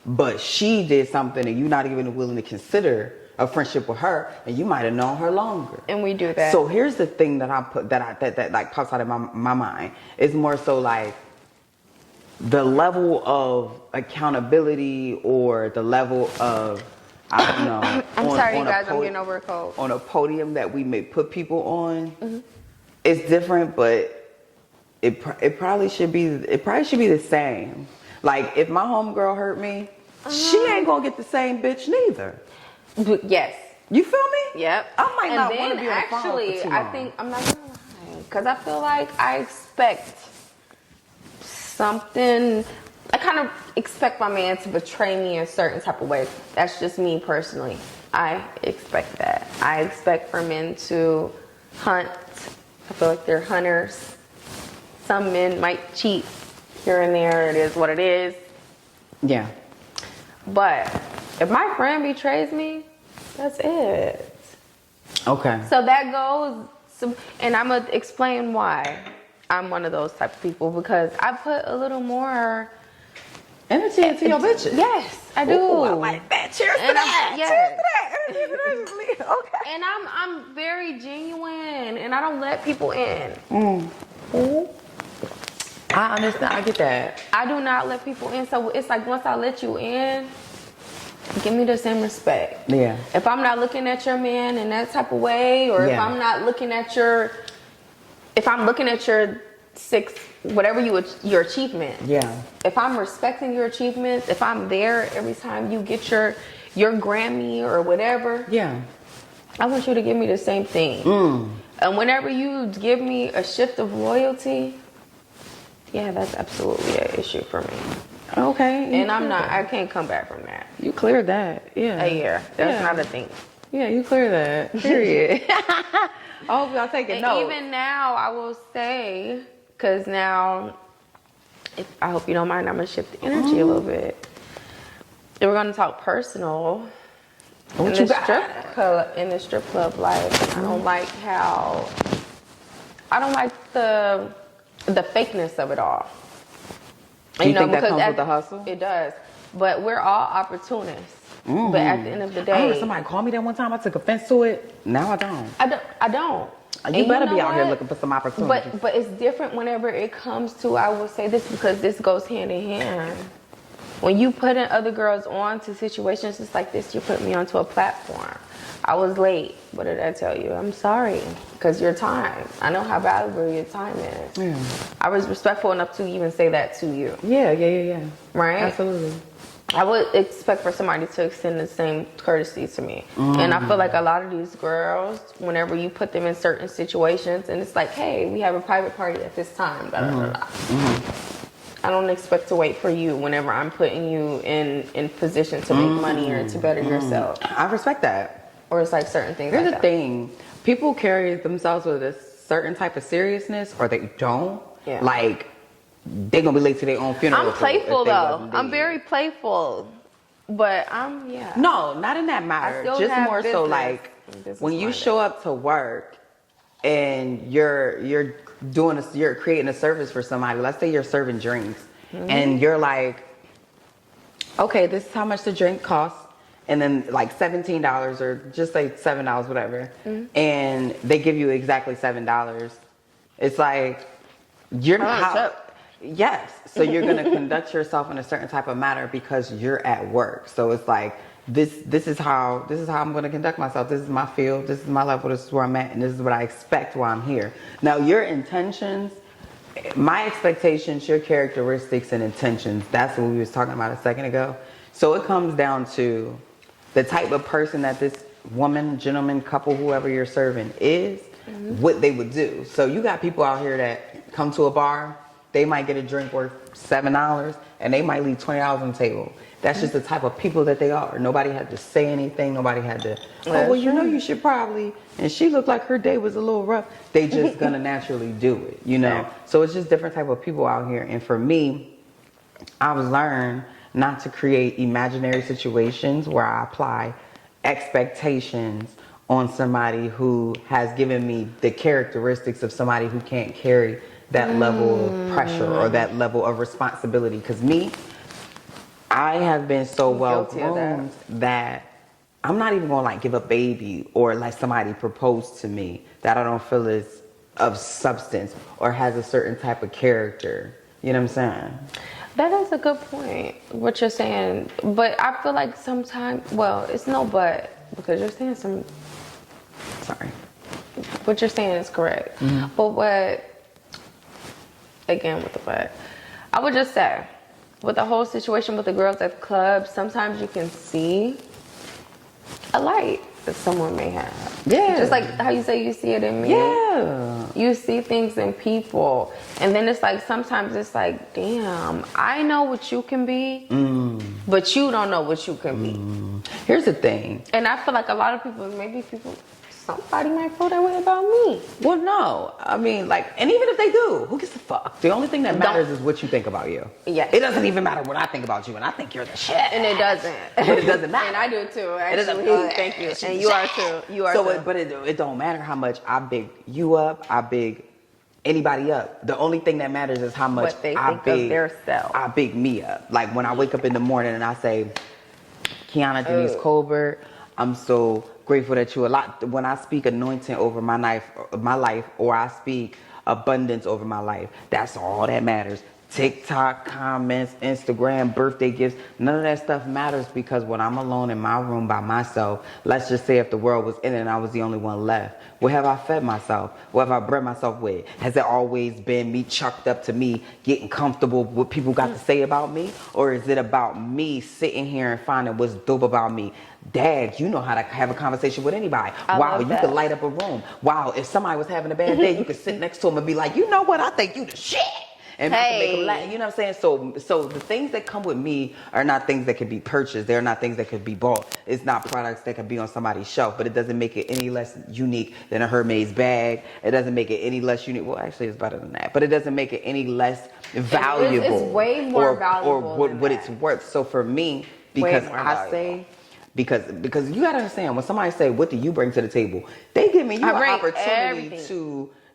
But she did something and you're not even willing to consider a friendship with her, and you might have known her longer. And we do that. So here's the thing that I put that like pops out of my mind is more so like the level of accountability or the level of I don't know. I'm sorry, you guys. I'm getting over a cold. On a podium that we may put people on, it's different, but it probably should be the same. Like, if my homegirl hurt me, she ain't gonna get the same bitch neither. Yes. You feel me? Yep. I might and not then want to be on the phone for actually, too I long. think I'm not gonna lie, because I feel like I expect something. I kind of expect my man to betray me in a certain type of way. That's just me personally. I expect that. I expect for men to hunt. I feel like they're hunters. Some men might cheat here and there. It is what it is. Yeah. But if my friend betrays me, that's it. Okay. So that goes, and I'm going to explain why I'm one of those type of people, because I put a little more Energy into your bitches. Yes, I do. Ooh, I like that. Cheers to that. Yes. Cheers to that. Energy into that. Okay. And I'm very genuine, and I don't let people in. I understand. I get that. I do not let people in. So it's like, once I let you in, give me the same respect. Yeah. If I'm not looking at your man in that type of way, or if I'm not looking at your, if I'm looking at your whatever your achievement. Yeah. If I'm respecting your achievements, if I'm there every time you get your Grammy or whatever. Yeah. I want you to give me the same thing. And whenever you give me a shift of loyalty, yeah, that's absolutely an issue for me. Okay. And I can't come back from that. You cleared that. Yeah. A year. That's not a thing. Yeah, you clear that. Period. I hope y'all taking notes. Even now, I will say, because now, I hope you don't mind, I'm going to shift the energy a little bit. And we're going to talk personal. In the strip club life, I don't like the fakeness of it all. You know, think that comes with the hustle? It does. But we're all opportunists. But at the end of the day, I heard somebody call me that one time. I took offense to it. Now I don't. I don't. You better be out here looking for some opportunities. But it's different whenever it comes to, I will say this because this goes hand in hand. When you putting other girls on to situations just like this, you put me onto a platform. I was late. What did I tell you? I'm sorry. Because your time. I know how valuable your time is. Yeah. I was respectful enough to even say that to you. Yeah. Right? Absolutely. I would expect for somebody to extend the same courtesy to me. And I feel like a lot of these girls, whenever you put them in certain situations, and it's like, hey, we have a private party at this time, blah, blah, blah. I don't expect to wait for you whenever I'm putting you in position to make money or to better yourself. I respect that. Or it's like certain things. Here's like the that. thing. People carry themselves with a certain type of seriousness, or they don't. Yeah. Like, they gonna be late to their own funeral. I'm playful though. I'm very playful. But No, not in that matter. still Just have more so business. like Business when you minded. show up to work and you're creating a service for somebody. Let's say you're serving drinks and you're like, okay, this is how much the drink costs. And then like $17 or just like $7, whatever. And they give you exactly $7. It's like, you're not. Yes. So you're going to conduct yourself in a certain type of manner because you're at work. So it's like, this is how I'm going to conduct myself. This is my field. This is my level. This is where I'm at. And this is what I expect while I'm here. Now, your intentions, my expectations, your characteristics and intentions, that's what we was talking about a second ago. So it comes down to the type of person that this woman, gentleman, couple, whoever you're serving is, what they would do. So you got people out here that come to a bar, they might get a drink worth $7 and they might leave $20 on the table. That's just the type of people that they are. Nobody had to say anything. Nobody had to, you should probably, and she looked like her day was a little rough. They just gonna naturally do it, Yeah. So it's just different type of people out here. And for me, I've learned not to create imaginary situations where I apply expectations on somebody who has given me the characteristics of somebody who can't carry that level of pressure or that level of responsibility. Because I have been so well groomed that I'm not even gonna like give a baby or let somebody propose to me that I don't feel is of substance or has a certain type of character. You know what I'm saying? That is a good point, what you're saying. But I feel like sometimes, well, it's no but, because you're saying what you're saying is correct. But again with the but, I would just say, with the whole situation with the girls at the club, sometimes you can see a light that someone may have. Yeah. Just like how you say you see it in me. Yeah. You see things in people. And then it's like, sometimes it's like, damn, I know what you can be, but you don't know what you can be. Here's the thing. And I feel like a lot of people, somebody might feel that way about me. Well, no. I mean, like, and even if they do, who gives a fuck? The only thing that matters is what you think about you. Yes. It doesn't even matter what I think about you, and I think you're the shit. And it doesn't. But it doesn't matter. And I do too. It doesn't Actually, thank you. And you are too. You are too. But it don't matter how much I big you up, I big anybody up. The only thing that matters is how much What they I think big of their self. I big me up. Like when I wake up in the morning and I say, Kiana Denise Colbert, I'm so grateful that you alive. When I speak anointing over my life, or I speak abundance over my life, that's all that matters. TikTok, comments, Instagram, birthday gifts, none of that stuff matters, because when I'm alone in my room by myself, let's just say if the world was in it and I was the only one left, what have I fed myself? What have I bred myself with? Has it always been me chucked up to me getting comfortable with what people got to say about me? Or is it about me sitting here and finding what's dope about me? Dad, you know how to have a conversation with anybody. Wow, you could light up a room. Wow, if somebody was having a bad day, you could sit next to them and be like, you know what, I think you the shit. And I can make them laugh. You know what I'm saying? So the things that come with me are not things that can be purchased. They're not things that could be bought. It's not products that can be on somebody's shelf, but it doesn't make it any less unique than a Hermes bag. It doesn't make it any less unique. Well, actually, it's better than that. But it doesn't make it any less valuable. It's way more valuable or than what that. it's worth. So for me, because I say, because you gotta understand, when somebody say, what do you bring to the table? They give me an opportunity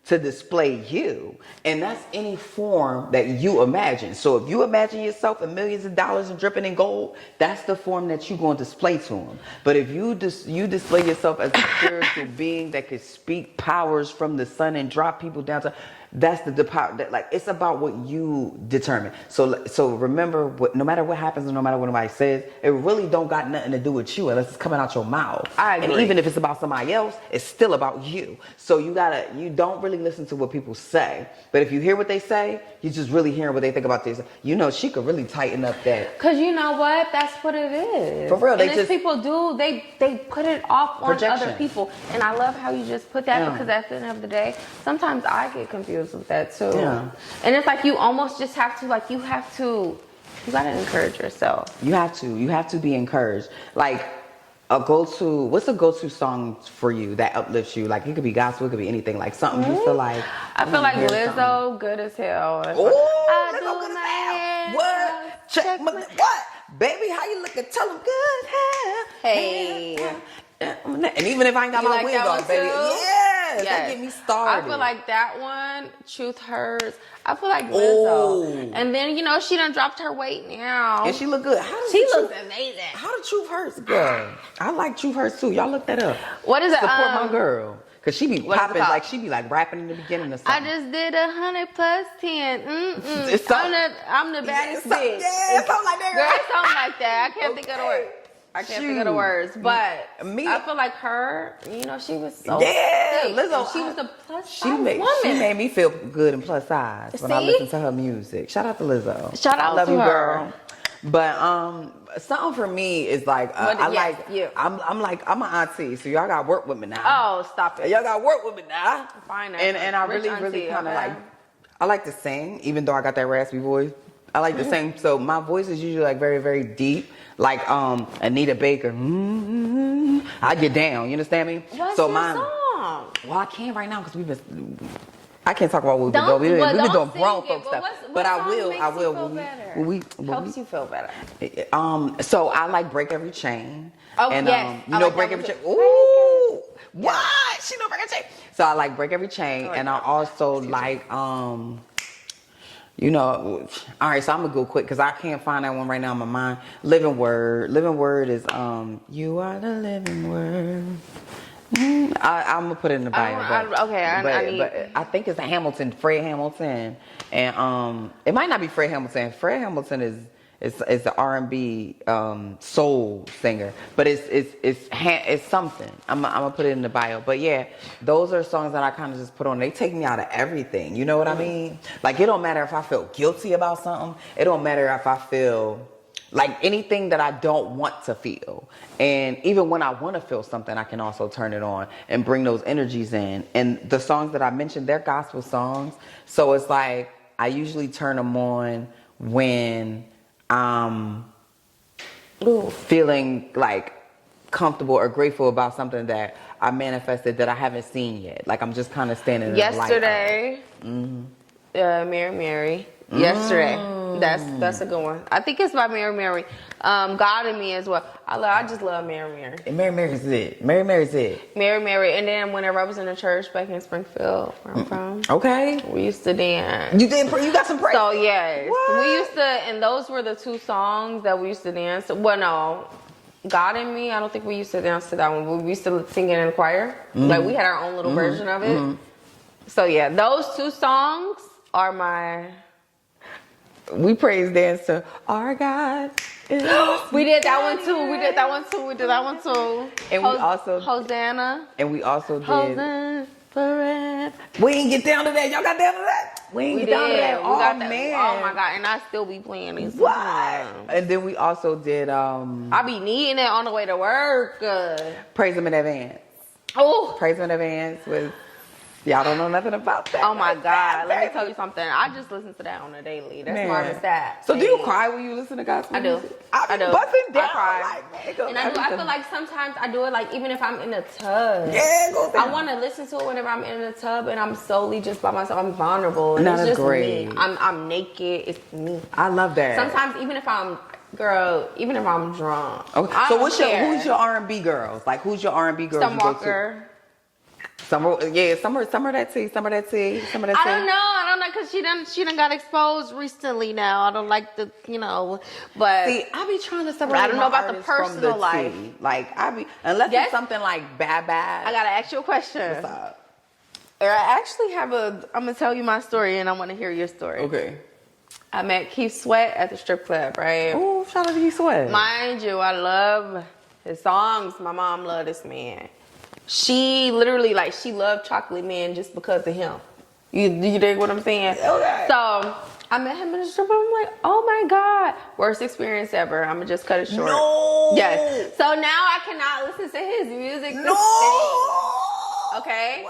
to display you. And that's any form that you imagine. So if you imagine yourself in millions of dollars and dripping in gold, that's the form that you're going to display to them. But if you display yourself as a spiritual being that could speak powers from the sun and drop people down to, that's the power. Like, it's about what you determine. So remember, no matter what happens and no matter what anybody says, it really don't got nothing to do with you unless it's coming out your mouth. I agree. And even if it's about somebody else, it's still about you. So you don't really listen to what people say. But if you hear what they say, you're just really hearing what they think about this. You know, she could really tighten up that. Cause you know what? That's what it is. For real, people do. They put it off on projection. other people, and I love how you just put that, because at the end of the day, sometimes I get confused with that too. Yeah. And it's like you almost just have to, you gotta encourage yourself. You have to be encouraged. Like, what's a go-to song for you that uplifts you? Like, it could be gospel, it could be anything. Like something you feel like. I feel like Lizzo, good as hell. Oh, I Lizzo, do good as my hell. hair. What? Check my what? Baby, how you looking? Tell them good hair. Hey. And even if I ain't got You my like wig that on, one baby, too? yes, that get me started. I feel like that one, Truth Hurts. I feel like Lizzo. And then, she done dropped her weight now. And she look good. She looks amazing. How the Truth Hurts go? I like Truth Hurts too. Y'all look that up. What is it? Support my girl. Cause she be popping, called? like she be like rapping in the beginning or something. I just did 100 plus 10. It's something, I'm the baddest bitch. Yeah, something like that. Girl, something like that. I can't think of the words. Think of the words, but I feel like her, she was so thick. Lizzo, she was a plus size woman. She made me feel good and plus size when I listened to her music. Shout out to Lizzo. Shout out love to you, her. girl. But something for me is like I'm an auntie, so y'all got to work with me now. Oh, stop it! Y'all got to work with me now. Fine. And I really kind of I like to sing, even though I got that raspy voice. I like to sing, so my voice is usually like very, very deep, like Anita Baker. I get down, you understand me? What's so your song? Well, I can't right now because I can't talk about what we've been doing. We've been doing grown folk stuff, but I will. Helps you feel better. So I like Break Every Chain. Oh, and, yes. You know like Break Every Chain. Ooh, what? She know Break Every Chain. So I like Break Every Chain, and I also like all right, so I'm gonna go quick because I can't find that one right now in my mind. Living Word is you are the living word. I'm gonna put it in the bio. But I think it's a Fred Hamilton, and it might not be Fred Hamilton. Fred Hamilton It's an R&B soul singer, but it's something. I'm gonna put it in the bio. But yeah, those are songs that I kind of just put on. They take me out of everything. You know what I mean? Like it don't matter if I feel guilty about something. It don't matter if I feel like anything that I don't want to feel. And even when I want to feel something, I can also turn it on and bring those energies in. And the songs that I mentioned, they're gospel songs. So it's like I usually turn them on when I'm feeling like comfortable or grateful about something that I manifested that I haven't seen yet. Like I'm just kind of standing in Yesterday, the light. Mary. Yesterday. That's a good one. I think it's by Mary. God in Me as well. I just love Mary. And Mary's it. Mary's it. Mary. And then whenever I was in the church back in Springfield, where I'm from. Okay. We used to dance. You got some praise. So yes. What? We used to, and those were the two songs that we used to dance. Well, no. God in Me, I don't think we used to dance to that one. We used to sing it in the choir. Like we had our own little version of it. So yeah, those two songs are my... We praise dance to our God. We did that one too. And we also Hosanna. And we also did. Hosanna forever. We ain't get down to that. Y'all got down to that? We ain't get down to that. We got that. Man. Oh my God. And I still be playing these songs. And then we also did I be needing it on the way to work. Praise Him in Advance. Oh. Praise Him in Advance with... Y'all don't know nothing about that. Oh my God. Let me tell you something. I just listen to that on a daily. That's Marvin Sapp. So do you cry when you listen to gospel music? I do. Busting down. I cry. Like, and I feel like sometimes I do it like even if I'm in a tub. Yeah, go down. I want to listen to it whenever I'm in a tub and I'm solely just by myself. I'm vulnerable. And That's it's just great. me. I'm naked. It's me. I love that. Sometimes even if I'm drunk. Okay. So who's your R&B girls? Like who's your R&B girls? Some Walker. Some of that tea. Some of that tea. I don't know, cause she done got exposed recently now. I don't like the, but see, I be trying to separate. I don't know about the personal life. Like unless it's something like bad. I gotta ask you a question. What's up? I actually I'm gonna tell you my story, and I want to hear your story. Okay. I met Keith Sweat at the strip club, right? Oh, shout out to Keith Sweat. Mind you, I love his songs. My mom loved this man. She literally, she loved Chocolate Man just because of him. You dig what I'm saying? Okay. So, I met him in the strip club. I'm like, oh my God. Worst experience ever. I'm going to just cut it short. No. Yes. So now I cannot listen to his music. No. Okay.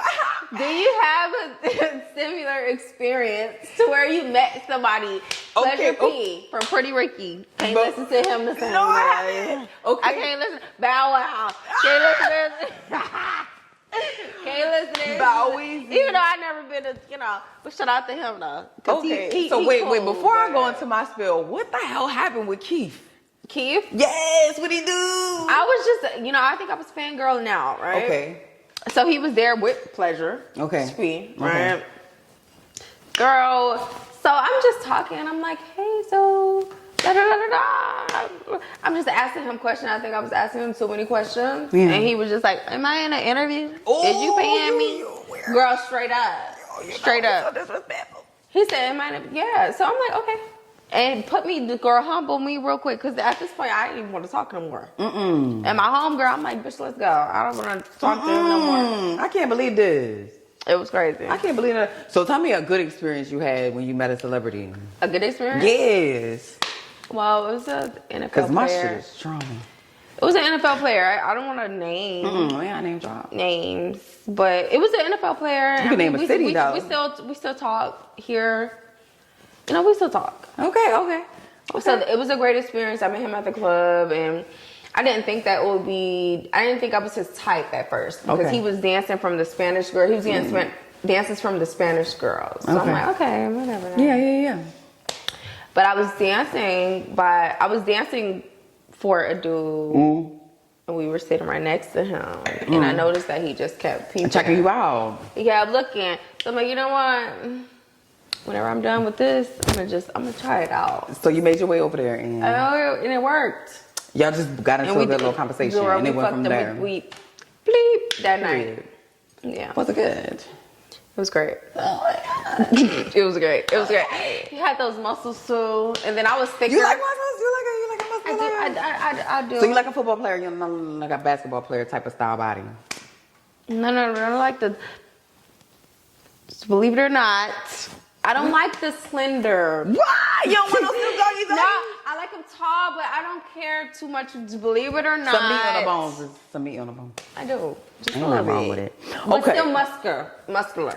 Do you have a similar experience to where you met somebody, Pleasure P from Pretty Ricky? Can't listen to him the same way. Okay. I can't listen. Bow Wow. Can't listen to Can't listen to him. Bow Weezy. Even though I never been but shout out to him though. Okay. So wait, before I go into my spill, what the hell happened with Keith? Keith? Yes, what'd he do? I was just, I think I was fangirling out, right? Okay. So he was there with Pleasure. Okay. Right? Okay. Girl, so I'm just talking. I'm like, hey, so da da da da da. I'm just asking him questions. I think I was asking him too many questions. Yeah. And he was just like, am I in an interview? Is you paying me? Girl, straight up. Straight up. He said, am I in a... Yeah. So I'm like, okay. And humble me real quick, because at this point, I didn't even want to talk no more. And my homegirl, I'm like, bitch, let's go. I don't want to talk to him no more. I can't believe this. It was crazy. I can't believe that. So tell me a good experience you had when you met a celebrity. A good experience? Yes. Well, it was an NFL player. Because my shit is strong. It was an NFL player. I don't want to name name drop names, but it was an NFL player. You can name a city, though. We still talk here. We still talk. Okay. So it was a great experience. I met him at the club, and I didn't think that it would be... I didn't think I was his type at first, because he was dancing from the Spanish girl. He was getting dances from the Spanish girls. So I'm like, okay, whatever. Yeah. But I was dancing for a dude, and we were sitting right next to him, and I noticed that he just kept peeping. Checking you out. He kept looking. So I'm like, you know what? Whenever I'm done with this, I'm gonna try it out. So you made your way over there, and it worked. Y'all just got into a good little conversation, and it went from there. We bleep that night. Yeah. Was it good? It was great. It was great. It was great. He had those muscles too, and then I was thicker. You like muscles? You like a muscle player? I do. So you like a football player? You're not like a basketball player type of style body. No. I don't like the. Believe it or not, I don't like the slender. Why? You don't want no Snoop Doggy? No, I like them tall, but I don't care too much. Believe it or not, Some meat on the bones. Some meat on the bones. I do. Just Ain't a nothing little wrong bit. with it. But Okay. still muscular.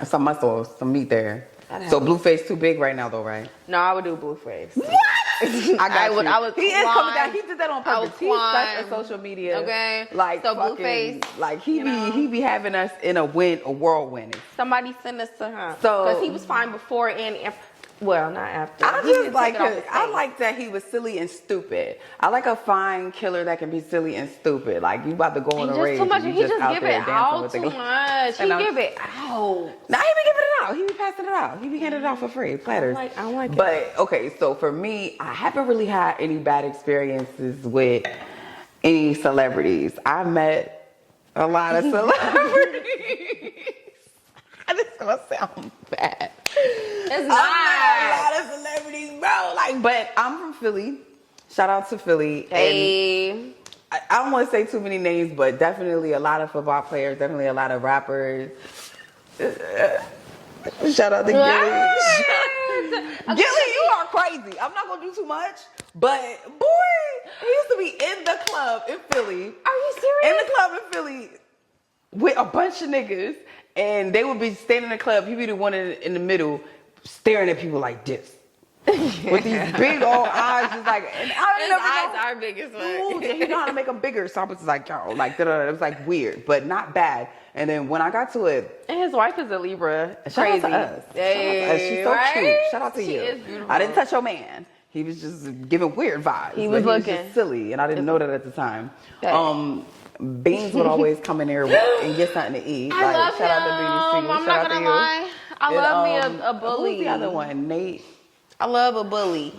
Some muscle, some meat there. That So helps. Blueface too big right now though, right? No, I would do Blueface. What? I would. He is climb. coming down. He did that on I would purpose. He's such a climb. social media. Okay. Like So fucking, Blueface, like you he be having us in a whirlwind. Somebody send us to him. So- because he was fine before and after. Well, not after. I He just didn't like take it off his, his I face. like that he was silly and stupid. I like a fine killer that can be silly and stupid. Like you about to go on He a just rage. too much. and He you just out give there it dancing out with too the much. He And I'm- give it out. Now he be giving it out. He be passing it out. He be handing it out for free, platters. I don't like it. But okay, so for me, I haven't really had any bad experiences with any celebrities. I met a lot of celebrities. This is gonna sound bad. It's I not. met a lot of celebrities, bro. Like, but I'm from Philly. Shout out to Philly. And Hey. I don't want to say too many names, but definitely a lot of football players, definitely a lot of rappers. Shout out to Gilly. Gilly, you are crazy. I'm not gonna do too much, but boy, he used to be in the club in Philly. Are you In serious? the club in Philly with a bunch of niggas, and they would be standing in the club. He'd be the one in the middle, staring at people like this. With these big old eyes, just like, and I His never eyes know. are big as Ooh, fuck. yeah, he know how to make them bigger. So I was just like, yo, like, da-da-da. It was like weird, but not bad. And then when I got to it, And his wife is a Libra. shout Crazy. out to us. Hey, Shout out to us. She's so right? cute. Shout out to She you. is beautiful. I didn't touch your man. He was just giving weird vibes. He was but looking. just silly, and I didn't know that at the time. Hey. Beans would always come in there and get something to eat. I love shout him. out to Beanie I'm shout not out to gonna you. lie. I And, love me a bully. Who's the other one? Nate. I love a bully.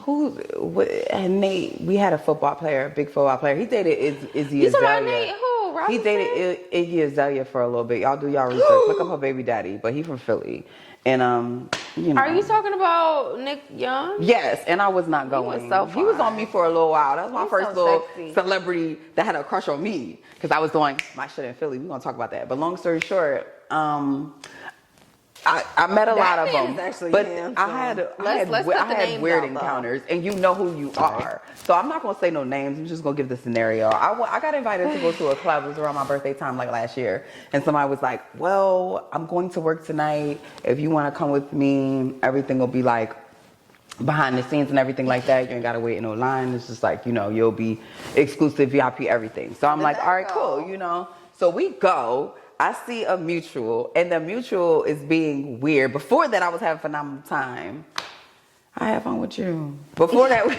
And Nate, we had a football player, a big football player. He dated Izzy You talking Azalea. about Nate? Who? He Robinson? dated Iggy Azalea for a little bit. Y'all do y'all research. Look up her baby daddy, but he from Philly. And you know. Are you talking about Nick Young? Yes, and I was not going. was so He was fine. on me for a little while. That was my He's first so little sexy. celebrity that had a crush on me because I was doing my shit in Philly. We're gonna talk about that. But long story short, I met a lot of man them, is actually but handsome. I had Let's put the names weird out, though. encounters, and you know who you are. So I'm not gonna say no names. I'm just gonna give the scenario. I got invited to go to a club. It was around my birthday time, like last year, and somebody was like, "Well, I'm going to work tonight. If you want to come with me, everything will be like behind the scenes and everything like that. You ain't gotta wait in no line. It's just like, you know, you'll be exclusive VIP everything." So I'm like, that all right, go? cool, you know. So we go. I see a mutual, and the mutual is being weird. Before that, I was having a phenomenal time. I had fun with you. Before that, we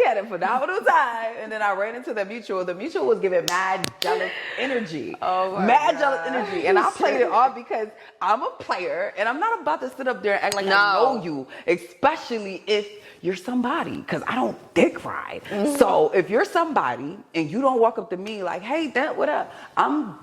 had a phenomenal time, and then I ran into the mutual. The mutual was giving mad jealous energy. Oh my mad God. jealous energy, and I played it off because I'm a player, and I'm not about to sit up there and act like I No. know you, especially if you're somebody, because I don't dick ride. So if you're somebody and you don't walk up to me like, "Hey, that what up?"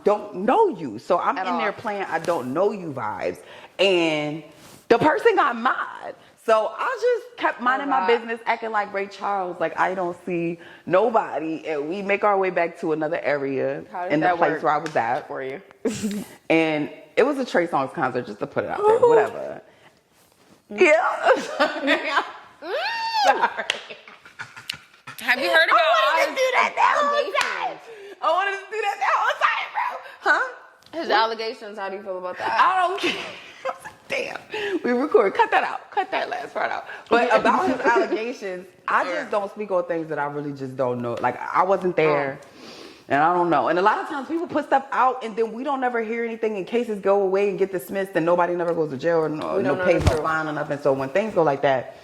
Don't know you, so I'm At in all. there playing I don't know you vibes, and the person got mad. So I just kept minding my God. business, acting like Ray Charles, like I don't see nobody, and we make our way back to another area How did in the that place work where I was at, for you? and it was a Trey Songz concert, just to put it out there, whatever. Yeah. Sorry. Have you heard I about wanted to all do that the whole his time. allegations? I wanted to do that the whole time, bro. Huh? His allegations. How do you feel about that? I don't care. I was like, damn. We record. Cut that out. Cut that last part out. But about his allegations, I just don't speak on things that I really just don't know. Like, I wasn't there. And I don't know. And a lot of times people put stuff out and then we don't never hear anything and cases go away and get dismissed and nobody never goes to jail or no don't know pays the no truth. fine or nothing. So when things go like that,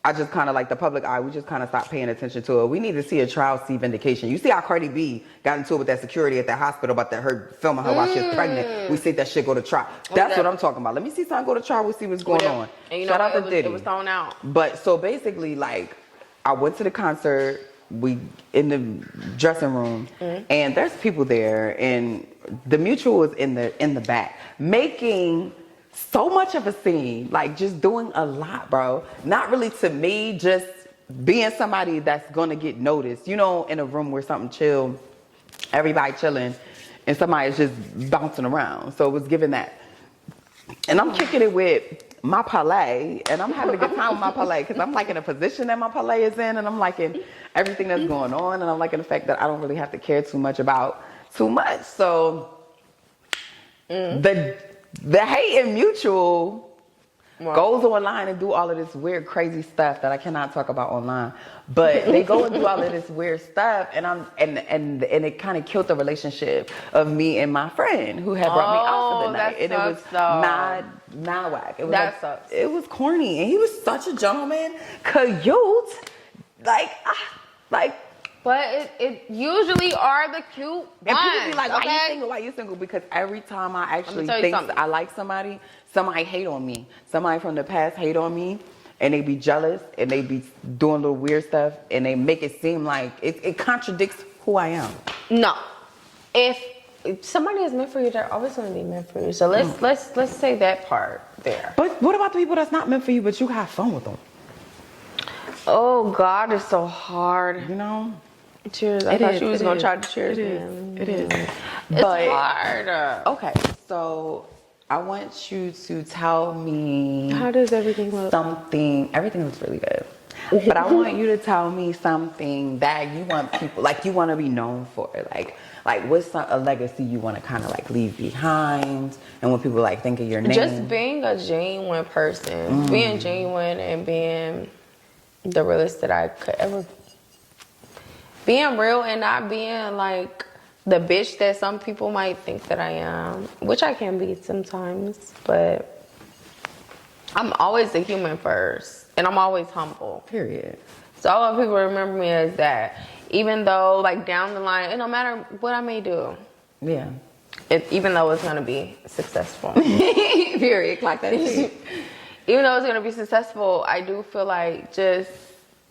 I just kind of like the public eye, we just kind of stop paying attention to it. We need to see a trial, see vindication. You see how Cardi B got into it with that security at that hospital about that her filming her while she was pregnant. We see that shit go to trial. That's what I'm talking about. Let me see something go to trial. We see what's going on. And you know Shout out what? to Diddy. It was thrown out. But so basically, like, I went to the concert. We in the dressing room, and there's people there, and the mutual was in the back, making so much of a scene, like just doing a lot, bro. Not really to me, just being somebody that's gonna get noticed. You know, in a room where something chill, everybody chilling, and somebody's just bouncing around. So it was giving that. And I'm kicking it with my palais, and I'm having a good time with my palais because I'm liking the position that my palais is in, and I'm liking everything that's going on, and I'm liking the fact that I don't really have to care too much about too much. So the hate and mutual goes online and do all of this weird, crazy stuff that I cannot talk about online. But they go and do all of this weird stuff, and it kind of killed the relationship of me and my friend who had brought me out for the night. And it was mad whack. It was sucks. It was corny, and he was such a gentleman, cute, like. But it usually are the cute ones. And people be like, why you single? Why you single? Because every time I actually think I like somebody hate on me. Somebody from the past hate on me, and they be jealous, and they be doing little weird stuff, and they make it seem like it contradicts who I am. No. If somebody is meant for you, they're always going to be meant for you. So let's say that part there. But what about the people that's not meant for you, but you have fun with them? Oh, God, it's so hard. You know? Cheers. I thought you was going to try to cheers. It is. It's hard. Okay, so I want you to tell me. How does everything look? Everything looks really good. But I want you to tell me something that you want people, like you want to be known for. Like what's a legacy you want to kind of like leave behind, and when people like think of your name. Just being a genuine person. Being genuine and being the realest that I could ever. Being real and not being like the bitch that some people might think that I am, which I can be sometimes, but I'm always a human first, and I'm always humble. Period. So I want people to remember me as that, even though like down the line, it no matter what I may do. Yeah. Even though it's gonna be successful. Period. Like that. Even though it's gonna be successful, I do feel like just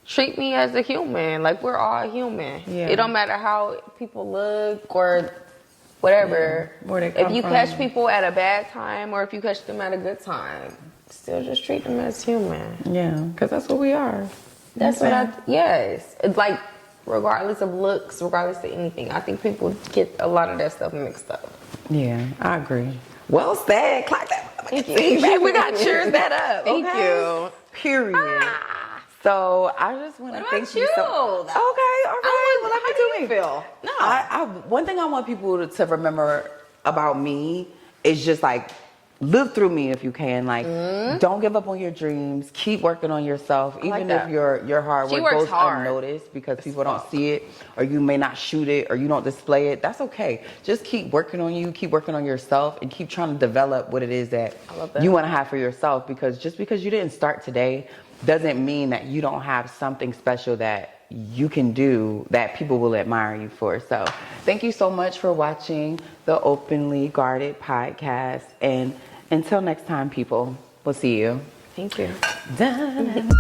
treat me as a human. Like we're all human. Yeah. It don't matter how people look or whatever. Yeah. Where they come if you from. Catch people at a bad time or if you catch them at a good time, still just treat them as human. Yeah, because that's what we are. That's what yes. It's like regardless of looks, regardless of anything. I think people get a lot of that stuff mixed up. Yeah, I agree. Well said. Clap that. Thank you. We got cheers that up. Thank you. Period. So I just want to thank you. Okay, all right. Well, how do you feel? No. One thing I want people to remember about me is just like live through me if you can. Like, don't give up on your dreams. Keep working on yourself, even if your hard work goes unnoticed because people don't see it, or you may not shoot it, or you don't display it. That's okay. Just keep working on you. Keep working on yourself, and keep trying to develop what it is that you want to have for yourself. Because just because you didn't start today doesn't mean that you don't have something special that you can do that people will admire you for. So thank you so much for watching the Openly Guarded podcast. And until next time, people, we'll see you. Thank you. Done.